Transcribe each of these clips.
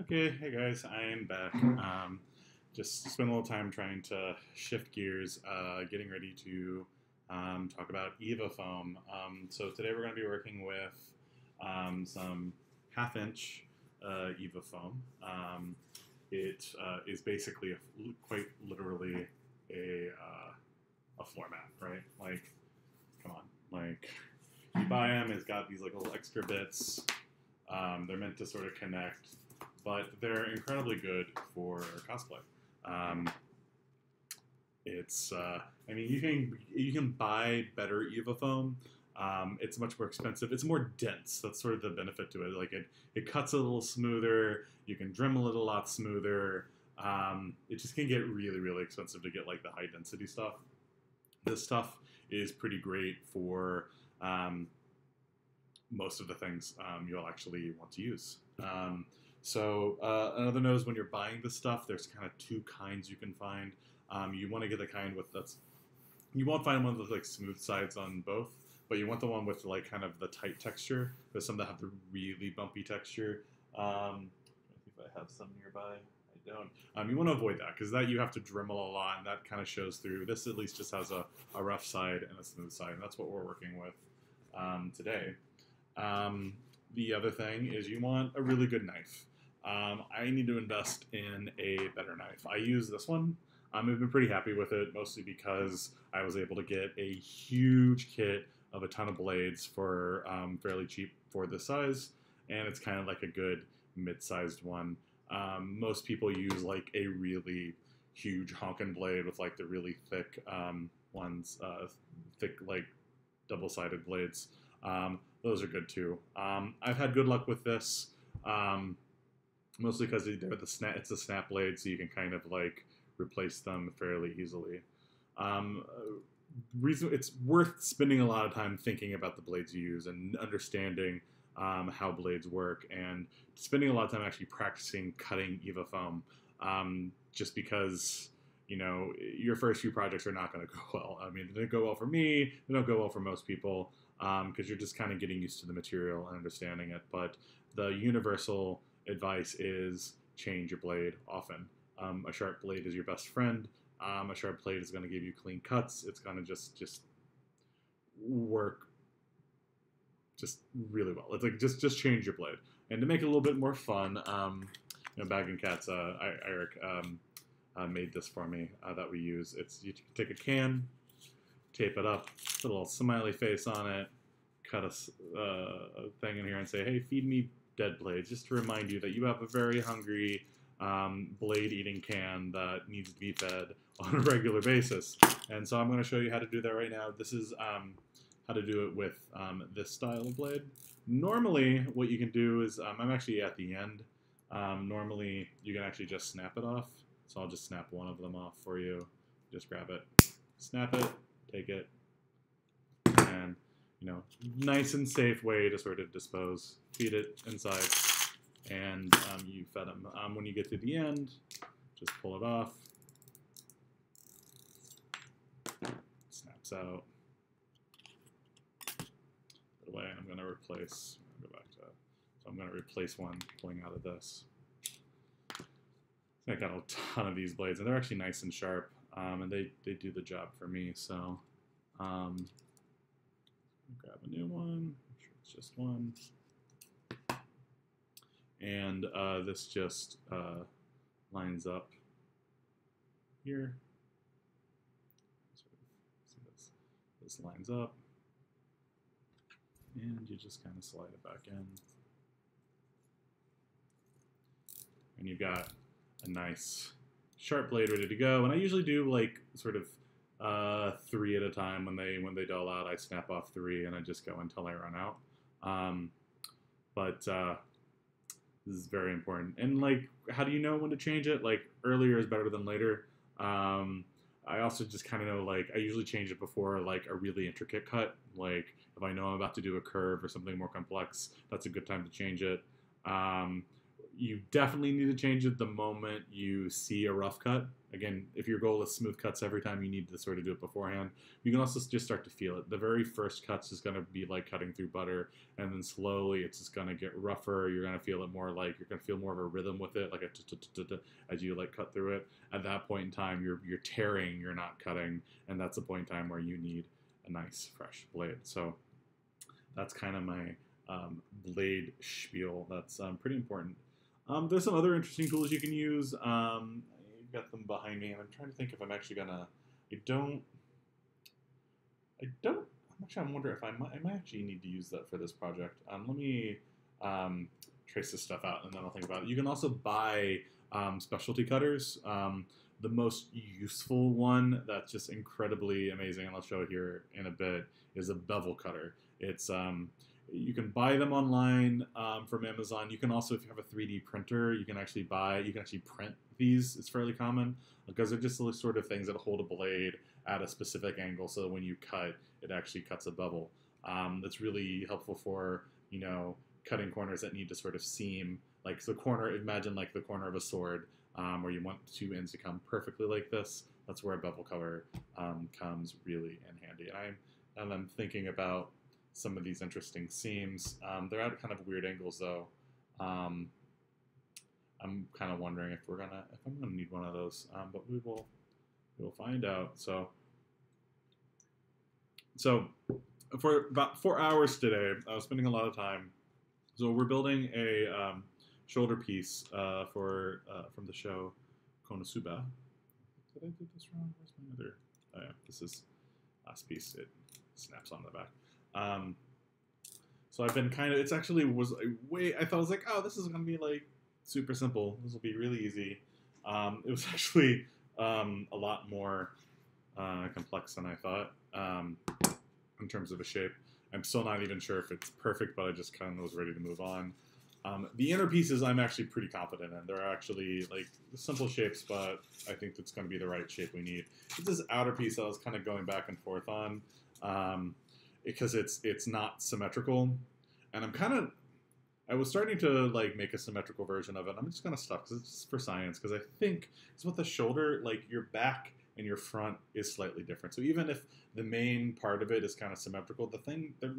Okay, hey guys, I am back. Just spent a little time trying to shift gears, getting ready to talk about Eva foam. So today we're going to be working with some half-inch Eva foam. It is basically quite literally a floor mat, right? Like, come on, like you buy them, it's got these like little extra bits. They're meant to sort of connect, but they're incredibly good for cosplay. Um, I mean, you can buy better Eva foam. It's much more expensive. It's more dense. That's sort of the benefit to it. Like it cuts a little smoother. You can Dremel it a lot smoother. It just can get really, really expensive to get like the high density stuff. This stuff is pretty great for most of the things you'll actually want to use. Another note is when you're buying this stuff, there's kind of two kinds you can find. You want to get the kind with you won't find one with like smooth sides on both, but you want the one with like kind of the tight texture. There's some that have the really bumpy texture. I think I have some nearby. I don't. You want to avoid that because that you have to Dremel a lot, and that kind of shows through. This at least just has a rough side and a smooth side, and that's what we're working with today. Um, the other thing is you want a really good knife. I need to invest in a better knife. I use this one. I've been pretty happy with it, mostly because I was able to get a huge kit of a ton of blades for fairly cheap for this size, and it's kind of like a good mid-sized one. Most people use like a really huge honkin' blade with like the really thick ones, thick like double-sided blades. Those are good too. I've had good luck with this, mostly because it's a snap blade, so you can kind of like replace them fairly easily. Um, Reason it's worth spending a lot of time thinking about the blades you use and understanding how blades work, and spending a lot of time actually practicing cutting Eva foam. Just because your first few projects are not going to go well. I mean, they don't go well for me. They don't go well for most people because you're just kind of getting used to the material and understanding it. But the universal advice is change your blade often. A sharp blade is your best friend. A sharp blade is going to give you clean cuts. It's going to just work just really well. It's like just change your blade, and to make it a little bit more fun. Bag and Cats, Eric made this for me that we use. It's you take a can, tape it up, put a little smiley face on it, cut a thing in here, and say, "Hey, feed me dead blades," just to remind you that you have a very hungry blade-eating can that needs to be fed on a regular basis. And so I'm going to show you how to do that right now. This is how to do it with this style of blade. Normally, what you can do is, I'm actually at the end. Normally, you can actually just snap it off. So I'll just snap one of them off for you. Just grab it, snap it, take it, and nice and safe way to sort of dispose. Feed it inside, and you fed them. When you get to the end, just pull it off. Snaps out. Put it away. I'm going to replace. Go back to. So I'm going to replace one pulling out of this. I got a ton of these blades, and they're actually nice and sharp, and they do the job for me. So, grab a new one. I'm sure it's just one, and this just lines up here. See this lines up, and you just kind of slide it back in, and you've got a nice sharp blade ready to go. And I usually do like sort of 3 at a time. When they dull out, I snap off 3 and I just go until I run out. This is very important. And like, how do you know when to change it? Like, earlier is better than later. I also just kind of know, like, I usually change it before like a really intricate cut. Like if I know I'm about to do a curve or something more complex, that's a good time to change it. You definitely need to change it the moment you see a rough cut. Again, if your goal is smooth cuts every time, you need to sort of do it beforehand. You can also just start to feel it. The very first cuts is going to be like cutting through butter, and then slowly it's just going to get rougher. You're going to feel it more like, you're going to feel more of a rhythm with it, like as you like cut through it. At that point in time, you're tearing, you're not cutting, and that's the point in time where you need a nice fresh blade. So that's kind of my blade spiel. That's pretty important. There's some other interesting tools you can use. You've got them behind me, and I'm trying to think if I'm actually gonna. I'm wondering if I might actually need to use that for this project. Let me trace this stuff out, and then I'll think about it. You can also buy specialty cutters. The most useful one that's just incredibly amazing, and I'll show it here in a bit, is a bevel cutter. It's you can buy them online from Amazon. You can also, if you have a 3D printer, you can actually print these. It's fairly common because they're just the sort of things that hold a blade at a specific angle, so that when you cut, it actually cuts a bevel. That's really helpful for, you know, cutting corners that need to sort of seam, like the corner. Imagine like the corner of a sword, where you want the two ends to come perfectly like this. That's where a bevel cutter comes really in handy. And I'm thinking about some of these interesting seams. They're at kind of weird angles though. I'm kind of wondering if I'm gonna need one of those, but we'll find out. So for about 4 hours today, I was spending a lot of time. So we're building a shoulder piece from the show Konosuba. Did I do this wrong? Where's my other? Oh yeah, this is last piece. It snaps on the back. So I've been it's actually was a way, I thought, I was like, oh, this is going to be like super simple. This will be really easy. It was actually a lot more complex than I thought in terms of a shape. I'm still not even sure if it's perfect, but I just kind of was ready to move on. The inner pieces I'm actually pretty confident in. They're actually like simple shapes, but I think that's going to be the right shape we need. It's this outer piece that I was kind of going back and forth on. Because it's not symmetrical, and I was starting to like make a symmetrical version of it. I'm just gonna stop because it's just for science, because I think it's with the shoulder, like your back and your front is slightly different. So even if the main part of it is kind of symmetrical, it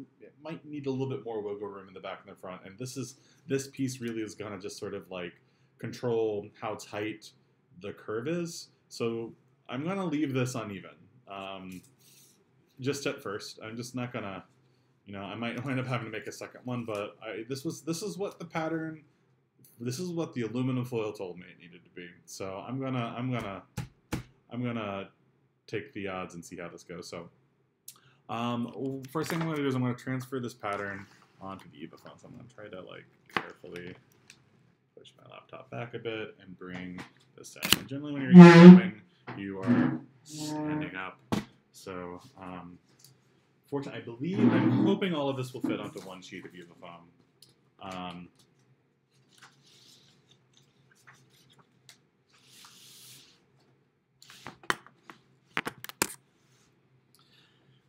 might need a little bit more wiggle room in the back and the front. And this piece really is gonna just sort of like control how tight the curve is. So I'm gonna leave this uneven. Just at first, I'm just not gonna, you know, I might wind up having to make a second one, but this is what the pattern, this is what the aluminum foil told me it needed to be. So I'm gonna take the odds and see how this goes. So first thing I'm gonna do is I'm gonna transfer this pattern onto the EVA phone. So I'm gonna try to like carefully push my laptop back a bit and bring this down. And generally when you're moving, you are standing up. So, fortunately, I'm hoping all of this will fit onto one sheet of EVA foam.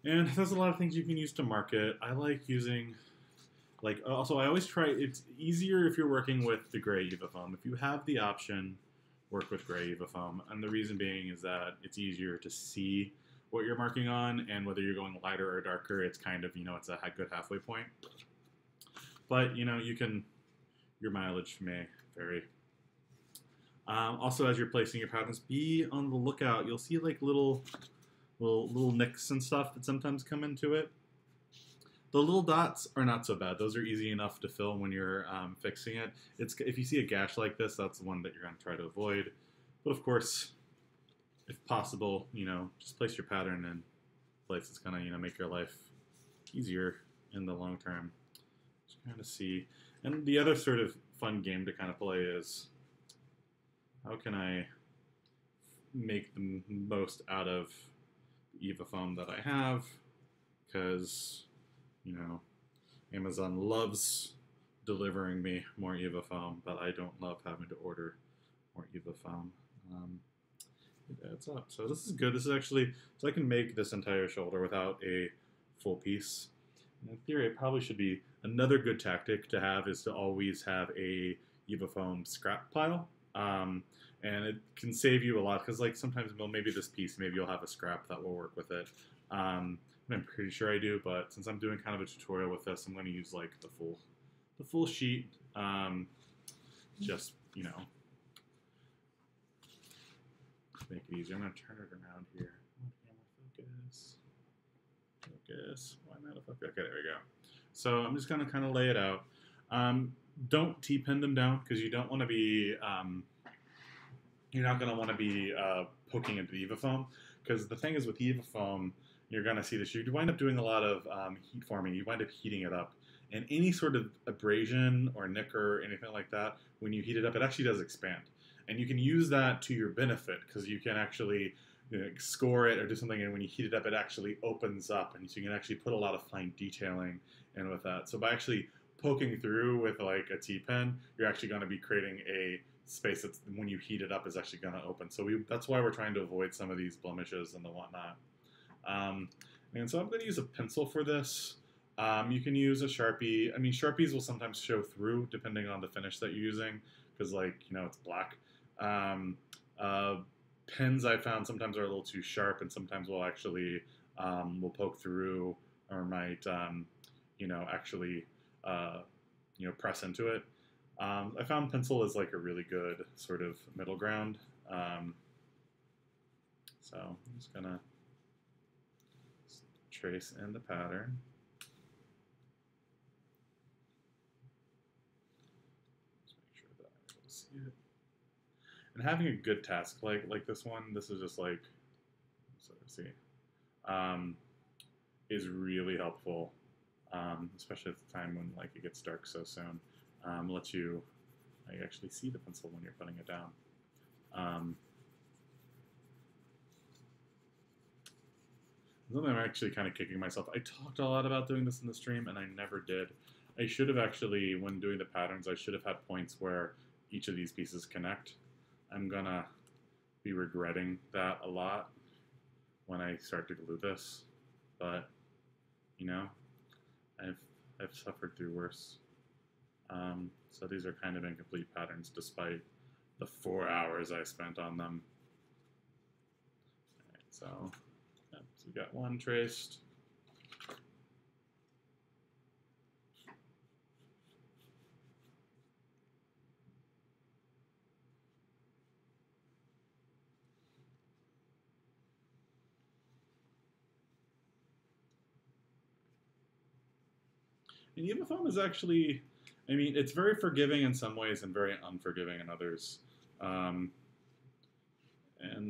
And there's a lot of things you can use to mark it. I like using, also I always try, it's easier if you're working with the gray EVA foam. If you have the option, work with gray EVA foam. And the reason being is that it's easier to see what you're marking on, and whether you're going lighter or darker, it's kind of, you know, it's a good halfway point. But, you know, your mileage may vary. Also, as you're placing your patterns, be on the lookout. You'll see like little nicks and stuff that sometimes come into it. The little dots are not so bad. Those are easy enough to fill when you're fixing it. If you see a gash like this, that's the one that you're going to try to avoid. But of course, if possible, you know, just place your pattern in place that's going to, you know, make your life easier in the long term. Just kind of see. And the other sort of fun game to kind of play is, how can I make the most out of the EVA foam that I have? Because, you know, Amazon loves delivering me more EVA foam, but I don't love having to order more EVA foam. It adds up. So this is good. This is actually, so I can make this entire shoulder without a full piece. And in theory, it probably should be, another good tactic to have is to always have a EvaFoam scrap pile. And it can save you a lot because like sometimes, well, maybe this piece, maybe you'll have a scrap that will work with it. I'm pretty sure I do, but since I'm doing kind of a tutorial with this, I'm going to use like the full sheet. Just, you know, make it easier. I'm going to turn it around here. Focus. Focus. Why not a focus? Okay, there we go. So I'm just going to kind of lay it out. Don't T-pin them down because you don't want to be, you're not going to want to be poking into the EvaFoam, because the thing is with EvaFoam, you're going to see this. You wind up doing a lot of heat forming. You wind up heating it up. And any sort of abrasion or nick or anything like that, when you heat it up, it actually does expand. And you can use that to your benefit because you can actually score it or do something, and when you heat it up, it actually opens up, and so you can actually put a lot of fine detailing in with that. So by actually poking through with like a T-pen, you're actually going to be creating a space that's, when you heat it up, is actually going to open. So that's why we're trying to avoid some of these blemishes and the whatnot. And so I'm going to use a pencil for this. You can use a Sharpie. I mean, Sharpies will sometimes show through depending on the finish that you're using, because like, you know, it's black. Pens I found sometimes are a little too sharp, and sometimes will actually will poke through or might you know, actually you know, press into it. I found pencil is like a really good sort of middle ground. So I'm just gonna trace in the pattern. Just make sure that I'm able to see it. And having a good task like this one, this is just like, so see, is really helpful, especially at the time when like it gets dark so soon. Lets you like actually see the pencil when you're putting it down. Something I'm actually kind of kicking myself. I talked a lot about doing this in the stream, and I never did. I should have actually, when doing the patterns, I should have had points where each of these pieces connect. I'm gonna be regretting that a lot when I start to glue this, but you know, I've suffered through worse. So these are kind of incomplete patterns despite the 4 hours I spent on them. All right, so we got one traced. And EvaFoam is actually, I mean, it's very forgiving in some ways and very unforgiving in others. And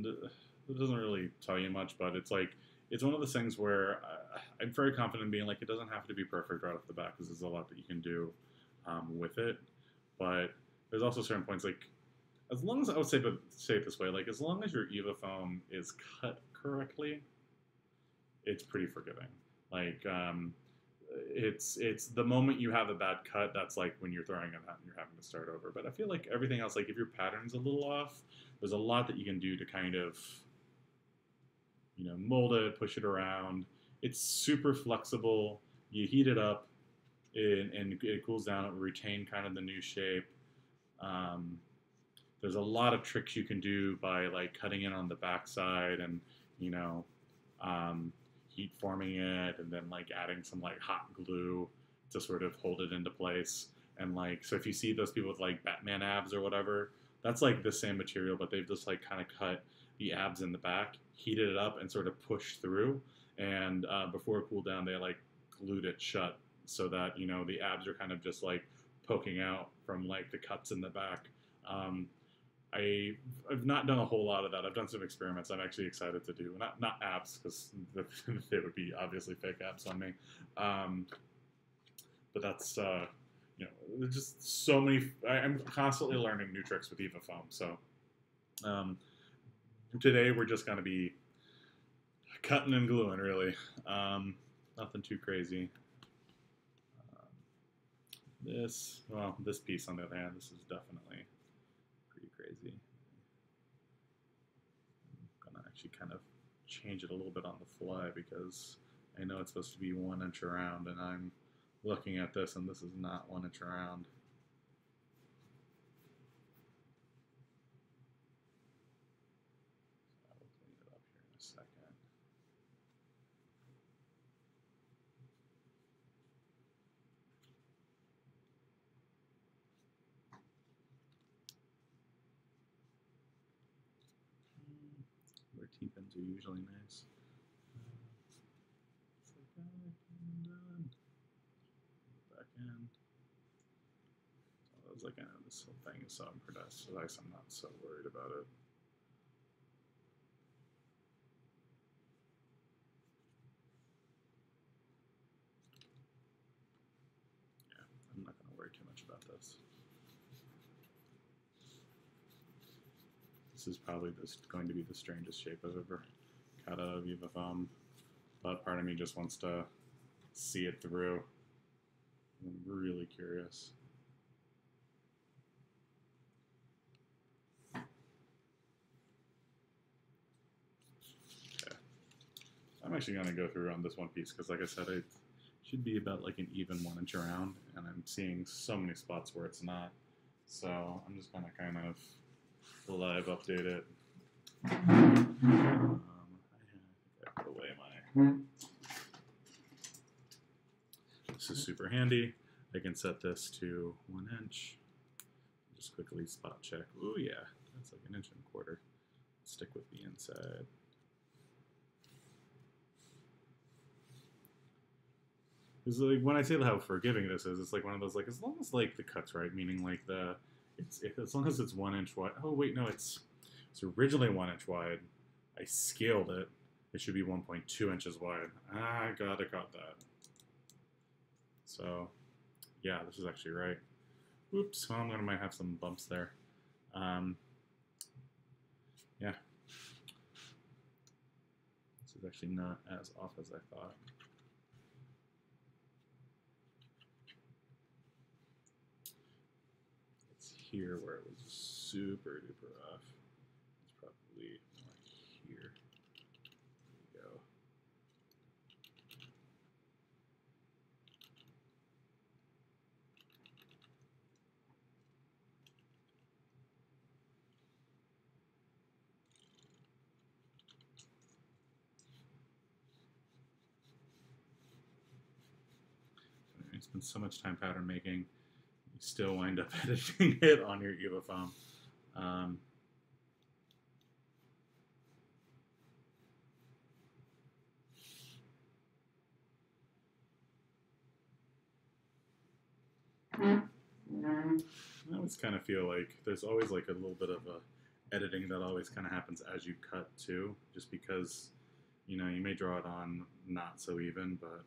it doesn't really tell you much, but it's like, it's one of those things where I'm very confident in being like, it doesn't have to be perfect right off the bat, because there's a lot that you can do with it. But there's also certain points, like, as long as, I would say it this way, like, as long as your EvaFoam is cut correctly, it's pretty forgiving. Like, it's the moment you have a bad cut, that's like when you're throwing it out and you're having to start over. But I feel like everything else, like if your pattern's a little off, there's a lot that you can do to kind of, you know, mold it, push it around. It's super flexible. You heat it up, and it cools down. It will retain kind of the new shape. There's a lot of tricks you can do by like cutting it on the backside and, you know, heat forming it, and then like adding some like hot glue to sort of hold it into place. And like, so if you see those people with like Batman abs or whatever, that's like the same material, but they've just like kind of cut the abs in the back, heated it up, and sort of pushed through. And before it cooled down, they like glued it shut so that, you know, the abs are kind of just like poking out from like the cuts in the back. I've not done a whole lot of that. I've done some experiments I'm actually excited to do. Not abs, because they would be obviously fake abs on me. But that's, you know, there's just so many. I'm constantly learning new tricks with EvaFoam. So today we're just going to be cutting and gluing, really. Nothing too crazy. This piece on the other hand, this is definitely pretty crazy. I'm gonna actually kind of change it a little bit on the fly because I know it's supposed to be 1 inch around, and I'm looking at this and this is not 1 inch around. T-pins are usually nice. It's like, done. Back in. I was like, I know this whole thing is so precise, I'm not so worried about it. Yeah, I'm not going to worry too much about this. This is probably going to be the strangest shape I've ever cut out of Viva foam, but part of me just wants to see it through. I'm really curious. Okay. I'm actually going to go through on this one piece because, like I said, it should be about like an even 1 inch around, and I'm seeing so many spots where it's not. So I'm just going to kind of live update it. I put away my. This is super handy. I can set this to 1 inch. Just quickly spot check. Oh yeah, that's like 1.25 inches. Stick with the inside. Because like when I say how forgiving this is, it's like one of those like as long as like the cut's right, meaning like as long as it's 1 inch wide. Oh wait, no, it's originally 1 inch wide. I scaled it. It should be 1.2 inches wide. I gotta cut that. So yeah, this is actually right. Oops, well, might have some bumps there. Yeah. This is actually not as off as I thought. It's here where it was super duper off. It's probably more here. There we go. You spend so much time pattern making, you still wind up editing it on your EVA foam. I always kind of feel like there's always like a little bit of a editing that always kind of happens as you cut too, just because, you know, you may draw it on not so even, but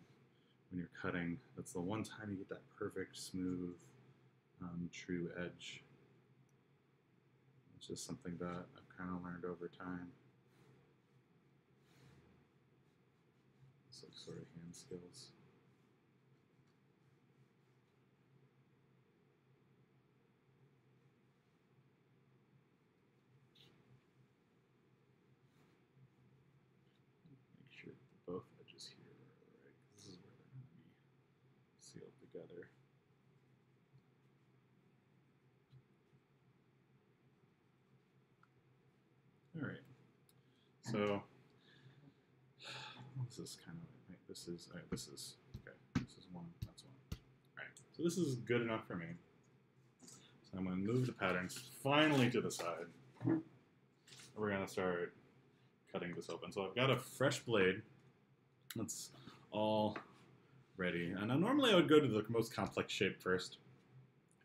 when you're cutting, that's the one time you get that perfect, smooth, true edge. It's just something that I've kind of learned over time. It's like sort of hand skills. Make sure that both edges here are right, because this is where they're going to be sealed together. All right, so this is kind of this is okay. This is one. That's one. All right, so this is good enough for me. So I'm going to move the patterns finally to the side. We're going to start cutting this open. So I've got a fresh blade. That's all ready. And normally I would go to the most complex shape first,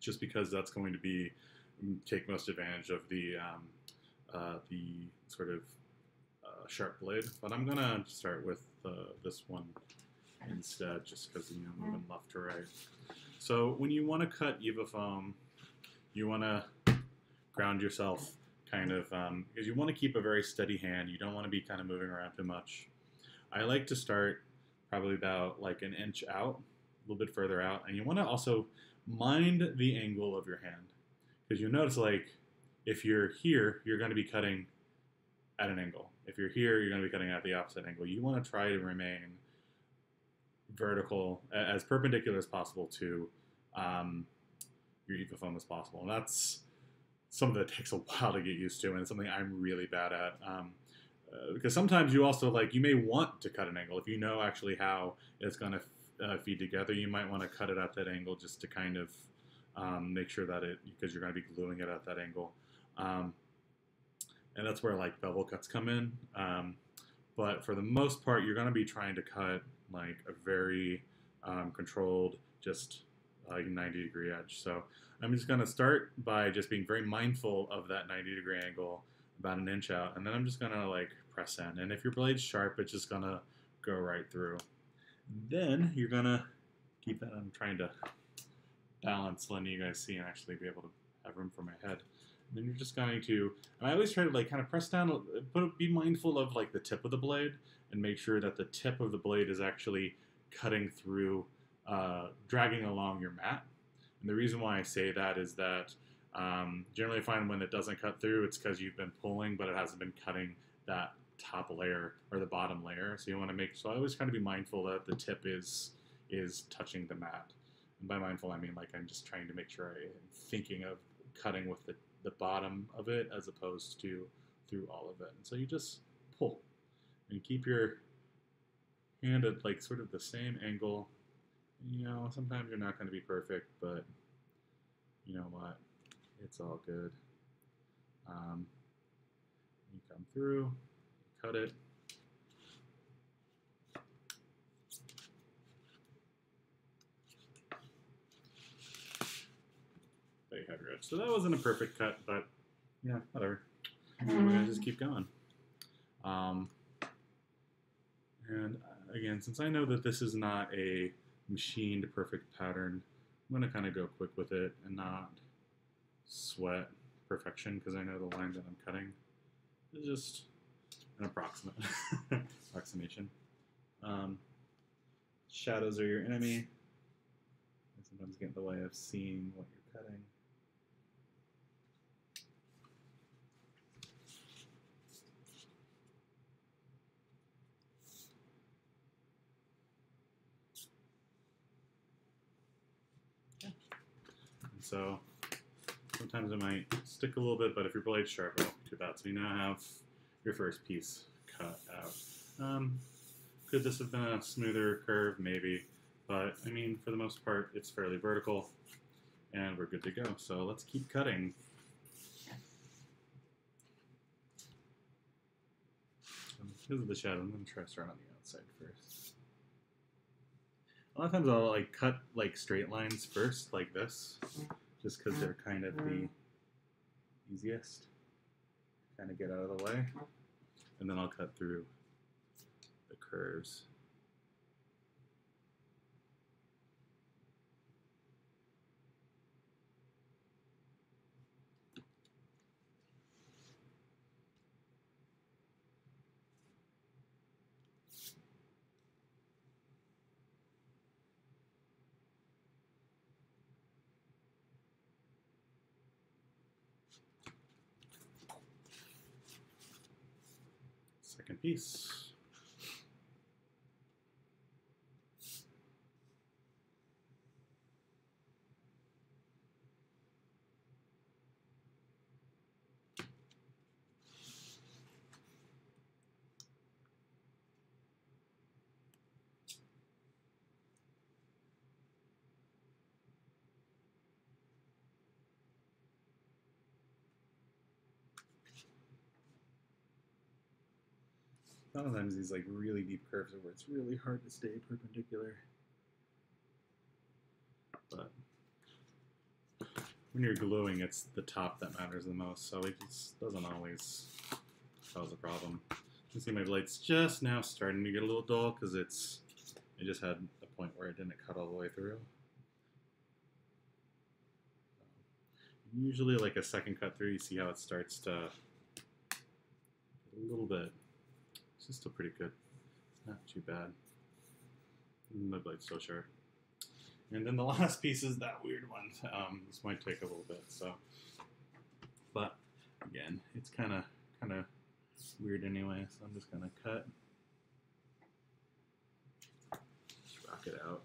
just because that's going to take most advantage of the sort of sharp blade. But I'm gonna start with this one instead, just because, you know, moving left to right. So when you want to cut EVA foam, you want to ground yourself kind of because you want to keep a very steady hand. You don't want to be kind of moving around too much. I like to start probably about like 1 inch out, a little bit further out, and you want to also mind the angle of your hand, because you notice like if you're here, you're going to be cutting at an angle. If you're here, you're going to be cutting at the opposite angle. You want to try to remain vertical, as perpendicular as possible to your EVA foam as possible. And that's something that takes a while to get used to, and it's something I'm really bad at. Because sometimes you also you may want to cut an angle. If you know actually how it's going to feed together, you might want to cut it at that angle just to kind of make sure that because you're going to be gluing it at that angle. and that's where like bevel cuts come in. But for the most part, you're going to be trying to cut like a very controlled, just like 90-degree edge. So I'm just going to start by just being very mindful of that 90-degree angle, about an inch out, and then I'm just going to like press in. And if your blade's sharp, it's just going to go right through. Then you're going to keep that. I'm trying to balance, letting you guys see and actually be able to have room for my head. And then you're just going to, and I always try to like kind of press down, be mindful of like the tip of the blade and make sure that the tip of the blade is actually cutting through, dragging along your mat. And the reason why I say that is that generally I find when it doesn't cut through, it's because you've been pulling, but it hasn't been cutting that top layer or the bottom layer. So you want to make, so I always try to be mindful that the tip is touching the mat. And by mindful, I mean like I'm just trying to make sure I am thinking of cutting with the bottom of it as opposed to through all of it. And so you just pull and keep your hand at like sort of the same angle. You know, sometimes you're not going to be perfect, but you know what? It's all good. You come through, cut it. Very heavy edge. So that wasn't a perfect cut, but yeah, whatever. And we're going to just keep going. And again, since I know that this is not a machined perfect pattern, I'm going to kind of go quick with it and not sweat perfection because I know the line that I'm cutting is just an approximate approximation. Shadows are your enemy. They sometimes get in the way of seeing what you're cutting. So sometimes it might stick a little bit, but if your blade's sharp, it won't be too bad. So you now have your first piece cut out. Could this have been a smoother curve? Maybe. But, I mean, for the most part, it's fairly vertical, and we're good to go. So let's keep cutting. Because of the shadow, I'm going to try to start on the outside first. A lot of times I'll like cut like straight lines first, like this, just because they're kind of the easiest. Kind of get out of the way, and then I'll cut through the curves. Second piece. Sometimes these like really deep curves are where it's really hard to stay perpendicular. But when you're gluing, it's the top that matters the most, so it just doesn't always cause a problem. You can see my blade's just now starting to get a little dull because it just had a point where it didn't cut all the way through. Usually like a second cut through, you see how it starts to a little bit. It's still pretty good. It's not too bad. My blade's still sharp. And then the last piece is that weird one. This might take a little bit, so. But again, it's kind of weird anyway. So I'm just gonna cut, just rock it out.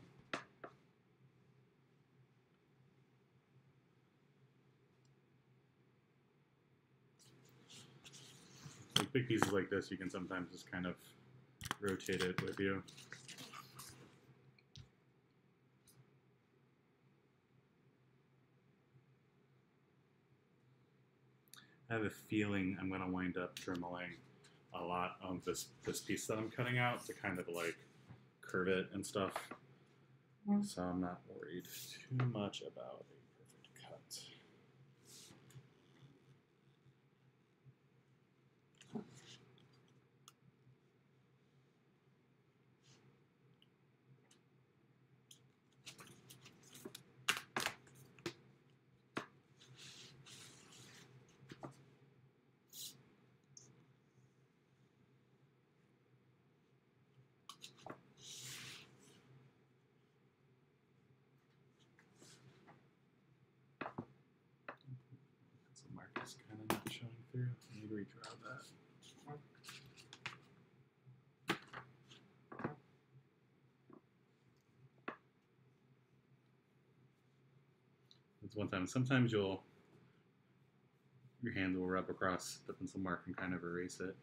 Like big pieces like this, you can sometimes just kind of rotate it with you. I have a feeling I'm going to wind up dremeling a lot of this piece that I'm cutting out to kind of like curve it and stuff. So I'm not worried too much about a perfect cut. It's kind of not showing through. I need to redraw that. It's one time. Sometimes your hand will rub across the pencil mark and kind of erase it.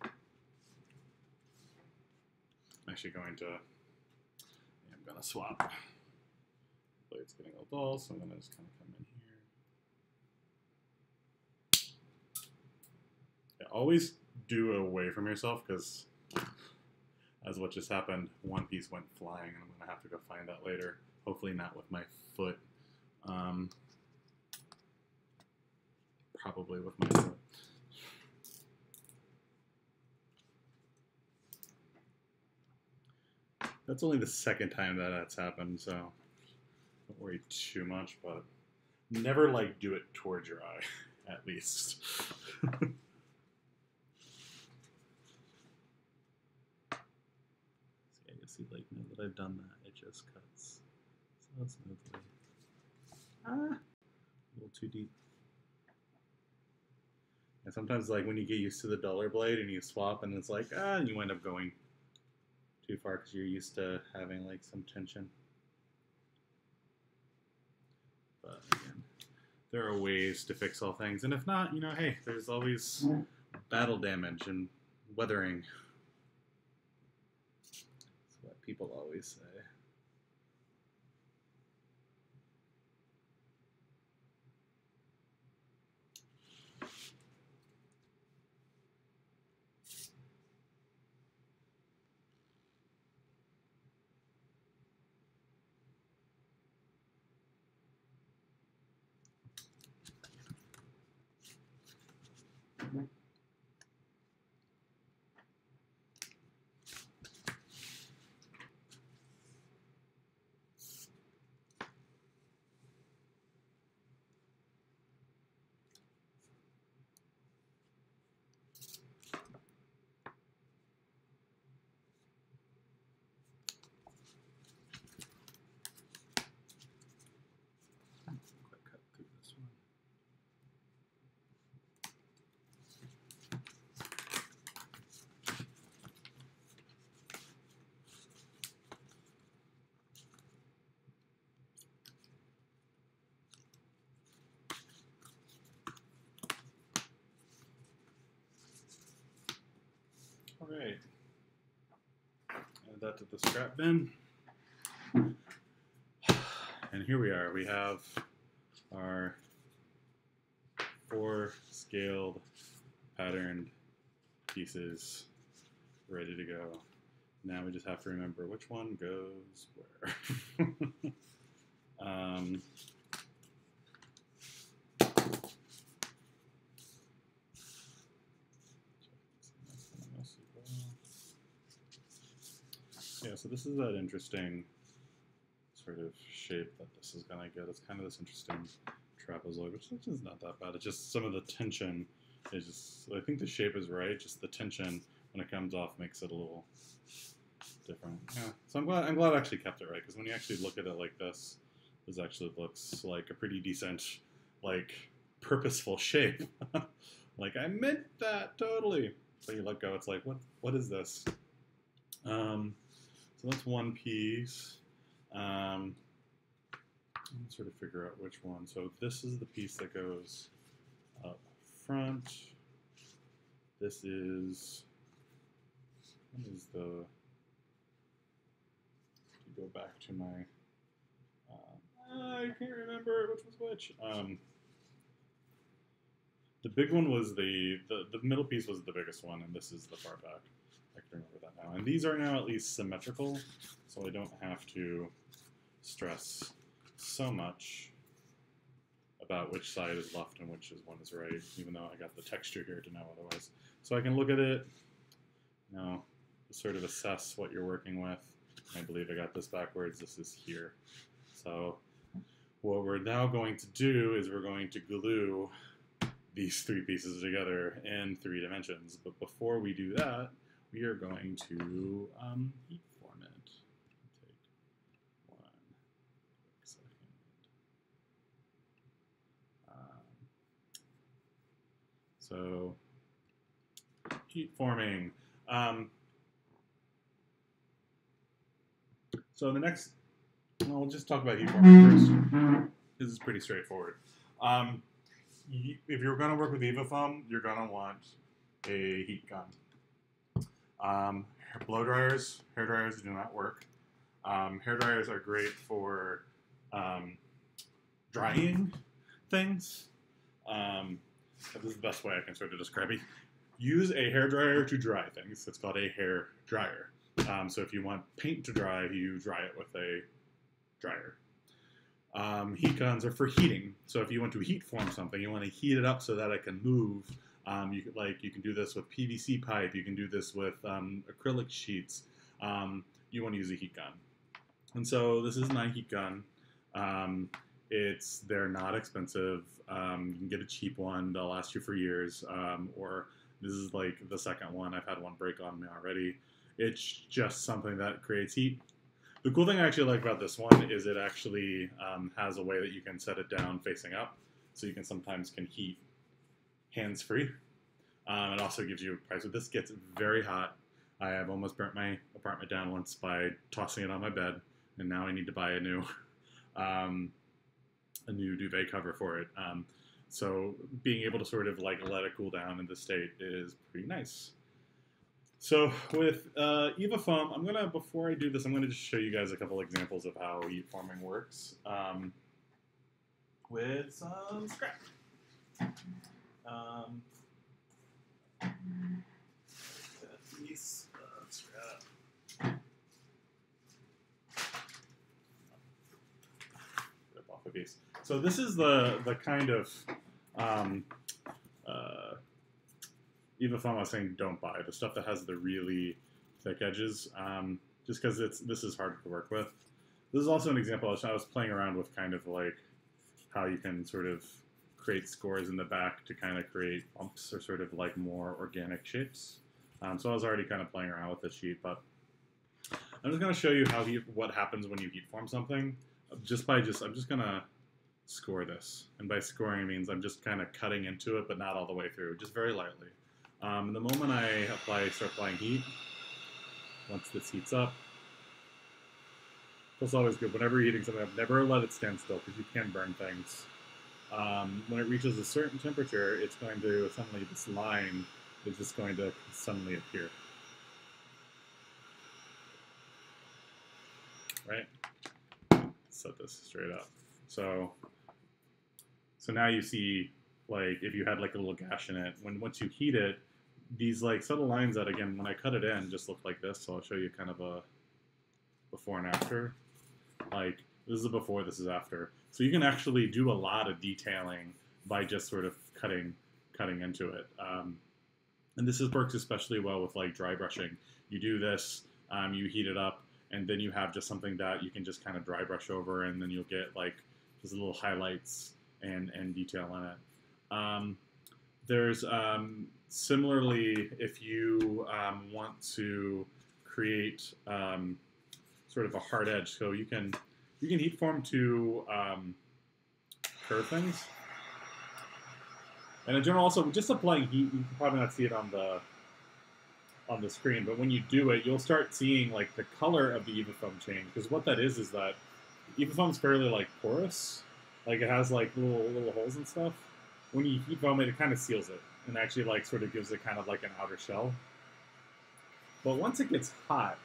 I'm actually going to. I'm going to swap. Blade's getting a little dull, so I'm going to just kind of come in here. Yeah, always do away from yourself, because as what just happened, one piece went flying, and I'm going to have to go find that later. Hopefully not with my foot. Probably with my foot. That's only the second time that that's happened, so don't worry too much, but never like do it towards your eye, at least. See, you see, like, now that I've done that, it just cuts so smoothly. Ah, a little too deep. And sometimes, like, when you get used to the duller blade and you swap, and it's like, you wind up going too far because you're used to having like some tension. But again, there are ways to fix all things, and if not, you know, hey, there's always battle damage and weathering. That's what people always say. Alright, add that to the scrap bin. And here we are. We have our 4 scaled patterned pieces ready to go. Now we just have to remember which one goes where. Yeah, so this is that interesting sort of shape that this is going to get. It's kind of this interesting trapezoid, which is not that bad. It's just some of the tension is just, I think the shape is right, just the tension when it comes off makes it a little different. Yeah, so I'm glad I actually kept it right, because when you actually look at it like this actually looks like a pretty decent, like, purposeful shape. Like, I meant that totally. So you let go, it's like, what is this? So that's one piece. Let's sort of figure out which one. So this is the piece that goes up front. This is, what is the, to go back to my, I I can't remember which was which. The big one was the middle piece was the biggest one, and this is the far back. I can remember that now. And these are now at least symmetrical, so I don't have to stress so much about which side is left and which one is right, even though I got the texture here to know otherwise. So I can look at it, sort of assess what you're working with. I believe I got this backwards. This is here. So what we're now going to do is we're going to glue these three pieces together in 3 dimensions. But before we do that, we are going to heat form it. Take 1 quick second. So heat forming. So the next, we'll just talk about heat forming first. This is pretty straightforward. If you're going to work with EvaFoam, you're going to want a heat gun. Blow dryers, hair dryers do not work. Hair dryers are great for drying things. This is the best way I can sort of describe it. Use a hair dryer to dry things. It's called a hair dryer. So if you want paint to dry, you dry it with a dryer. Heat guns are for heating. So if you want to heat form something, you want to heat it up so that it can move. You can do this with PVC pipe. You can do this with acrylic sheets. You want to use a heat gun. And so this is my heat gun. They're not expensive. You can get a cheap one. They'll last you for years. Or this is like the second one. I've had one break on me already. It's just something that creates heat. The cool thing I actually like about this one is it actually has a way that you can set it down facing up. So you can sometimes heat hands-free. It also gives you a price. So this gets very hot. I have almost burnt my apartment down once by tossing it on my bed. And now I need to buy a new duvet cover for it. So being able to sort of like let it cool down in this state is pretty nice. So with EvaFoam, before I do this, I'm gonna just show you guys a couple examples of how heat forming works with some scrap. Piece of scrap. Rip off a piece. So this is the kind of EvaFoam I was saying don't buy. The stuff that has the really thick edges, just because this is hard to work with. This is also an example I was playing around with kind of like how you can sort of create scores in the back to kind of create bumps or sort of like more organic shapes. So I was already kind of playing around with the sheet, but I'm just going to show you what happens when you heat form something. I'm just going to score this. And by scoring, it means I'm just kind of cutting into it, but not all the way through, just very lightly. The moment I start applying heat, once this heats up, that's always good. Whenever you're heating something up, never let it stand still because you can burn things. When it reaches a certain temperature, it's going to suddenly, this line is just going to suddenly appear. Right? Set this straight up. So now you see, like, if you had like a little gash in it, once you heat it, these like subtle lines that, again, when I cut it in, just look like this. So I'll show you kind of a before and after. Like, this is a before, this is after. So you can actually do a lot of detailing by just sort of cutting into it. And this works especially well with like dry brushing. You do this, you heat it up, and then you have just something that you can just kind of dry brush over, and then you'll get like just little highlights and detail in it. There's similarly, if you want to create sort of a hard edge, so you can heat form to curve things. And in general, also just applying heat, you can probably not see it on the screen, but when you do it, you'll start seeing like the color of the EvaFoam change. Because what that is that EvaFoam is fairly like porous, like it has like little holes and stuff. When you heat foam it, it kind of seals it and actually like sort of gives it kind of like an outer shell. But once it gets hot,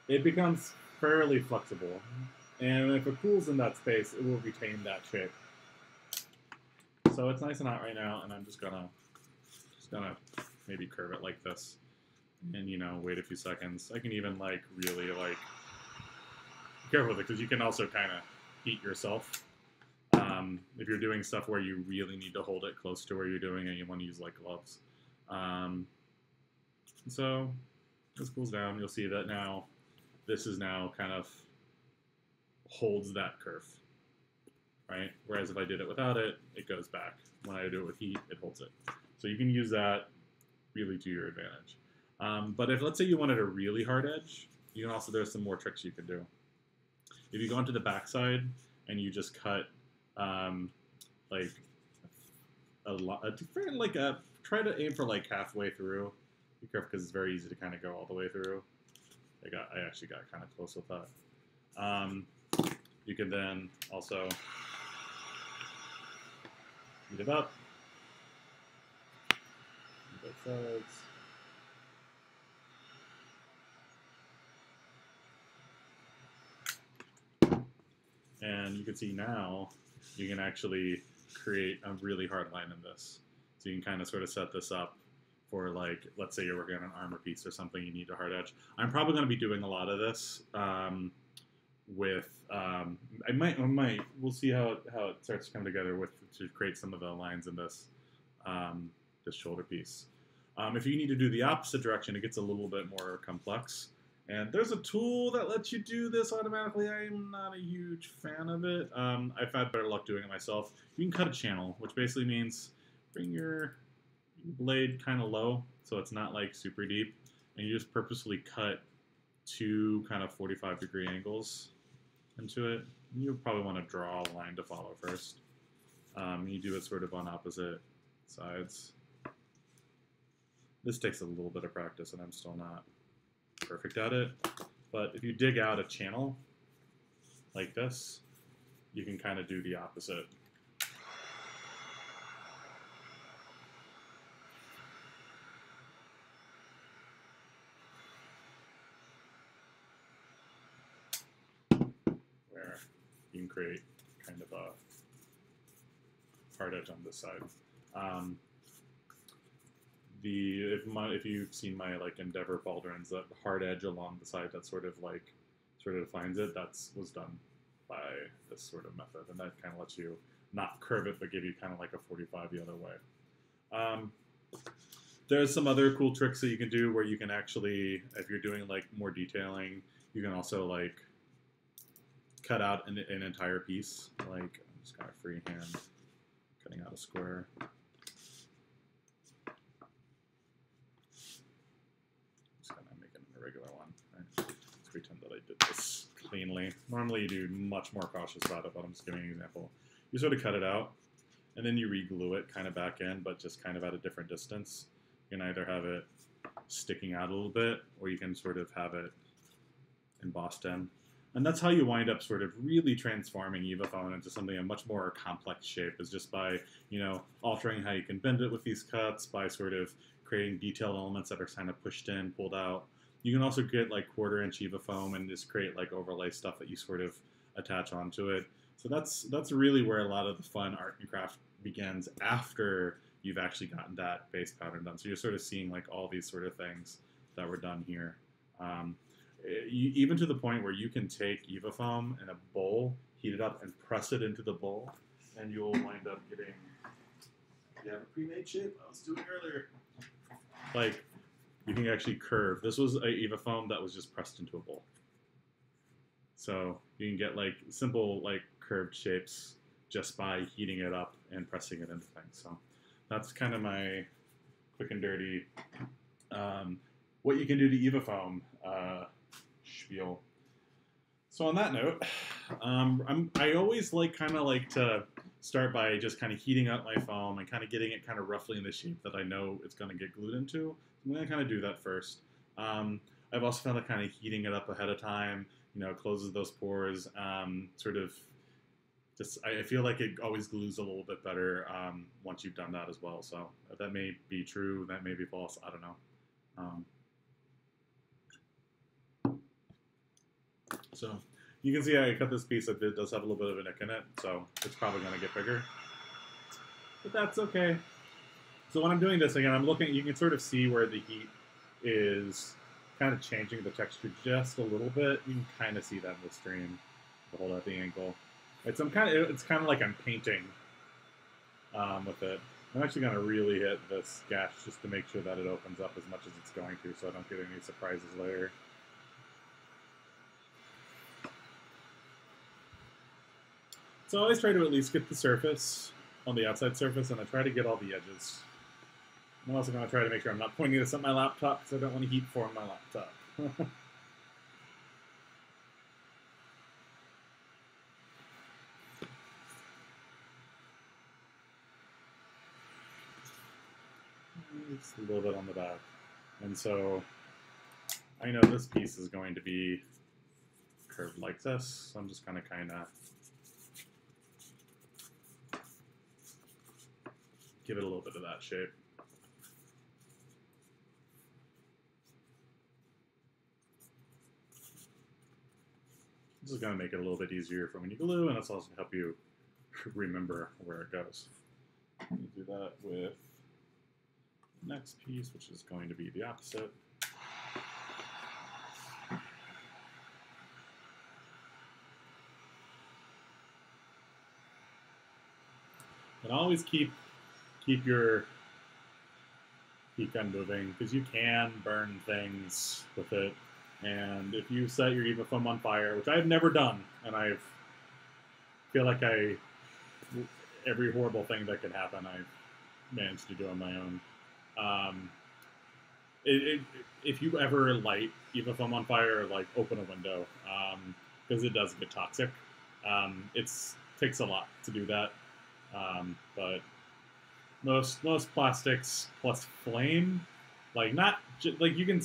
it becomes fairly flexible. And if it cools in that space, it will retain that shape. So it's nice and hot right now, and I'm just gonna maybe curve it like this, and wait a few seconds. I can even like really like be careful with it because you can also kind of heat yourself. If you're doing stuff where you really need to hold it close to where you're doing it, you want to use like gloves. So this cools down. You'll see that now this is now kind of holds that curve, right? Whereas if I did it without it, it goes back. When I do it with heat, it holds it. So you can use that really to your advantage. But if, let's say you wanted a really hard edge, you can also, there's some more tricks you can do. If you go onto the backside and you just cut like try to aim for like halfway through. Be careful because it's very easy to kind of go all the way through. I actually got kind of close with that. You can then also heat it up. Both sides. And you can see now you can actually create a really hard line in this. So you can kind of sort of set this up for, like, let's say you're working on an armor piece or something, you need a hard edge. I'm probably going to be doing a lot of this with, we'll see how it starts to come together to create some of the lines in this, this shoulder piece. If you need to do the opposite direction, it gets a little bit more complex. And there's a tool that lets you do this automatically. I'm not a huge fan of it. I've had better luck doing it myself. You can cut a channel, which basically means bring your blade kind of low so it's not like super deep. And you just purposely cut two kind of 45-degree angles into it. You probably want to draw a line to follow first. You do it sort of on opposite sides. This takes a little bit of practice, and I'm still not perfect at it. But if you dig out a channel like this, you can kind of do the opposite. Where you can create kind of a hard edge on this side. If you've seen my like Endeavor pauldrons, that hard edge along the side that sort of defines it, was done by this sort of method, and that kind of lets you not curve it but give you kind of like a 45 the other way. There's some other cool tricks that you can do where you can actually, if you're doing like more detailing, you can also like cut out an entire piece. Like I'm just kind of freehand cutting out a square. Regular one. Right? Let's pretend that I did this cleanly. Normally you do much more cautious about it, but I'm just giving you an example. You sort of cut it out, and then you re-glue it kind of back in, but just kind of at a different distance. You can either have it sticking out a little bit, or you can sort of have it embossed in. And that's how you wind up sort of really transforming Evaphone into something a much more complex shape, is just by, altering how you can bend it with these cuts, by sort of creating detailed elements that are kind of pushed in, pulled out. You can also get like 1/4-inch Evafoam and just create like overlay stuff that you sort of attach onto it. So that's really where a lot of the fun art and craft begins, after you've actually gotten that base pattern done. So you're sort of seeing like all these sort of things that were done here. Even to the point where you can take Evafoam in a bowl, heat it up, and press it into the bowl, and you'll wind up getting, you have a pre-made shape I was doing earlier. Like, you can actually curve. This was a Evafoam that was just pressed into a bowl. So you can get like simple like curved shapes just by heating it up and pressing it into things. So that's kind of my quick and dirty what you can do to Evafoam spiel. So on that note, I always kind of to start by just kind of heating up my foam and kind of getting it kind of roughly in the shape that I know it's going to get glued into. I'm going to kind of do that first. I've also found that kind of heating it up ahead of time, closes those pores. I feel like it always glues a little bit better once you've done that as well. So that may be true, that may be false. I don't know. So You can see I cut this piece. It does have a little bit of a nick in it, so it's probably going to get bigger. But that's okay. So when I'm doing this again, I'm looking. You can sort of see where the heat is kind of changing the texture just a little bit. You can kind of see that in the stream. Hold at the angle. It's kind of like I'm painting with it. I'm actually going to really hit this gash just to make sure that it opens up as much as it's going to, so I don't get any surprises later. So I always try to at least get the surface on the outside surface, and I try to get all the edges. I'm also going to try to make sure I'm not pointing this at my laptop because I don't want to heat form my laptop. It's a little bit on the back. And so I know this piece is going to be curved like this, so I'm just going to kind of give it a little bit of that shape. This is going to make it a little bit easier for when you glue, and it's also to help you remember where it goes. You do that with the next piece, which is going to be the opposite. And always keep your heat gun moving, because you can burn things with it. And if you set your EVA foam on fire, which I've never done, and I feel like every horrible thing that could happen, I've managed to do on my own. If you ever light EVA foam on fire, like open a window, because it does get toxic. It takes a lot to do that, but most plastics plus flame, like not like you can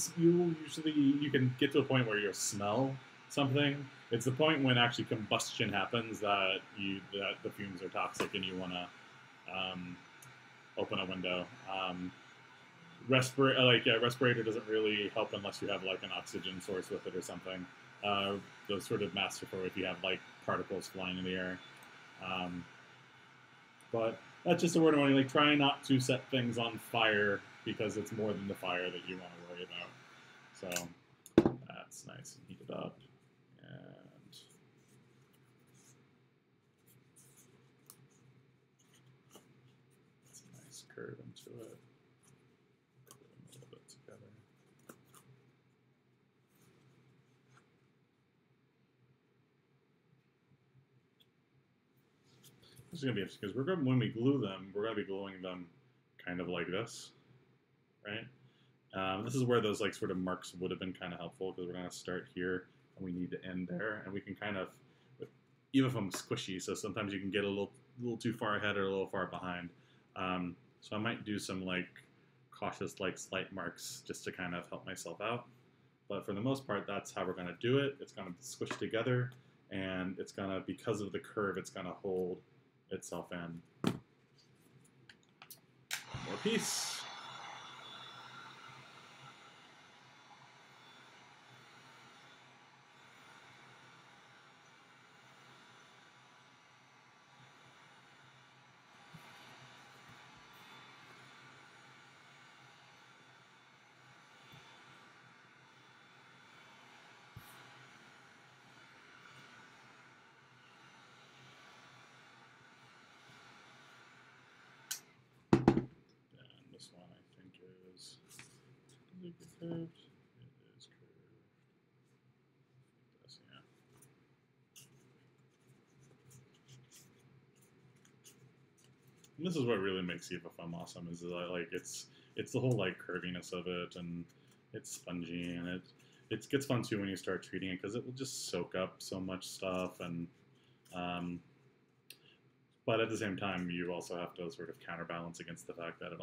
get to a point where you smell something. It's the point when actually combustion happens that the fumes are toxic and you want to open a window. Respirator doesn't really help unless you have like an oxygen source with it or something. Those sort of masterful if you have like particles flying in the air. But that's just a word of warning. Like, try not to set things on fire because it's more than the fire that you want to worry about. So that's nice and heated up. And it's a nice curve into it. Put them a little bit together. This is going to be interesting because when we glue them, we're going to be gluing them kind of like this, right? This is where those like sort of marks would have been kind of helpful because we're going to start here and we need to end there, and we can kind of, even if I'm squishy, so sometimes you can get a little too far ahead or a little far behind. So I might do some like cautious like slight marks just to kind of help myself out. But for the most part, that's how we're going to do it. It's going to squish together, and it's going to, because of the curve, it's going to hold itself in. One more piece. This one I think is curved. It is curved. Yes, yeah. And this is what really makes EVA foam awesome. Is that, like, it's the whole like curviness of it, and it's spongy, and it gets fun too when you start treating it because it will just soak up so much stuff, and but at the same time, you also have to sort of counterbalance against the fact that it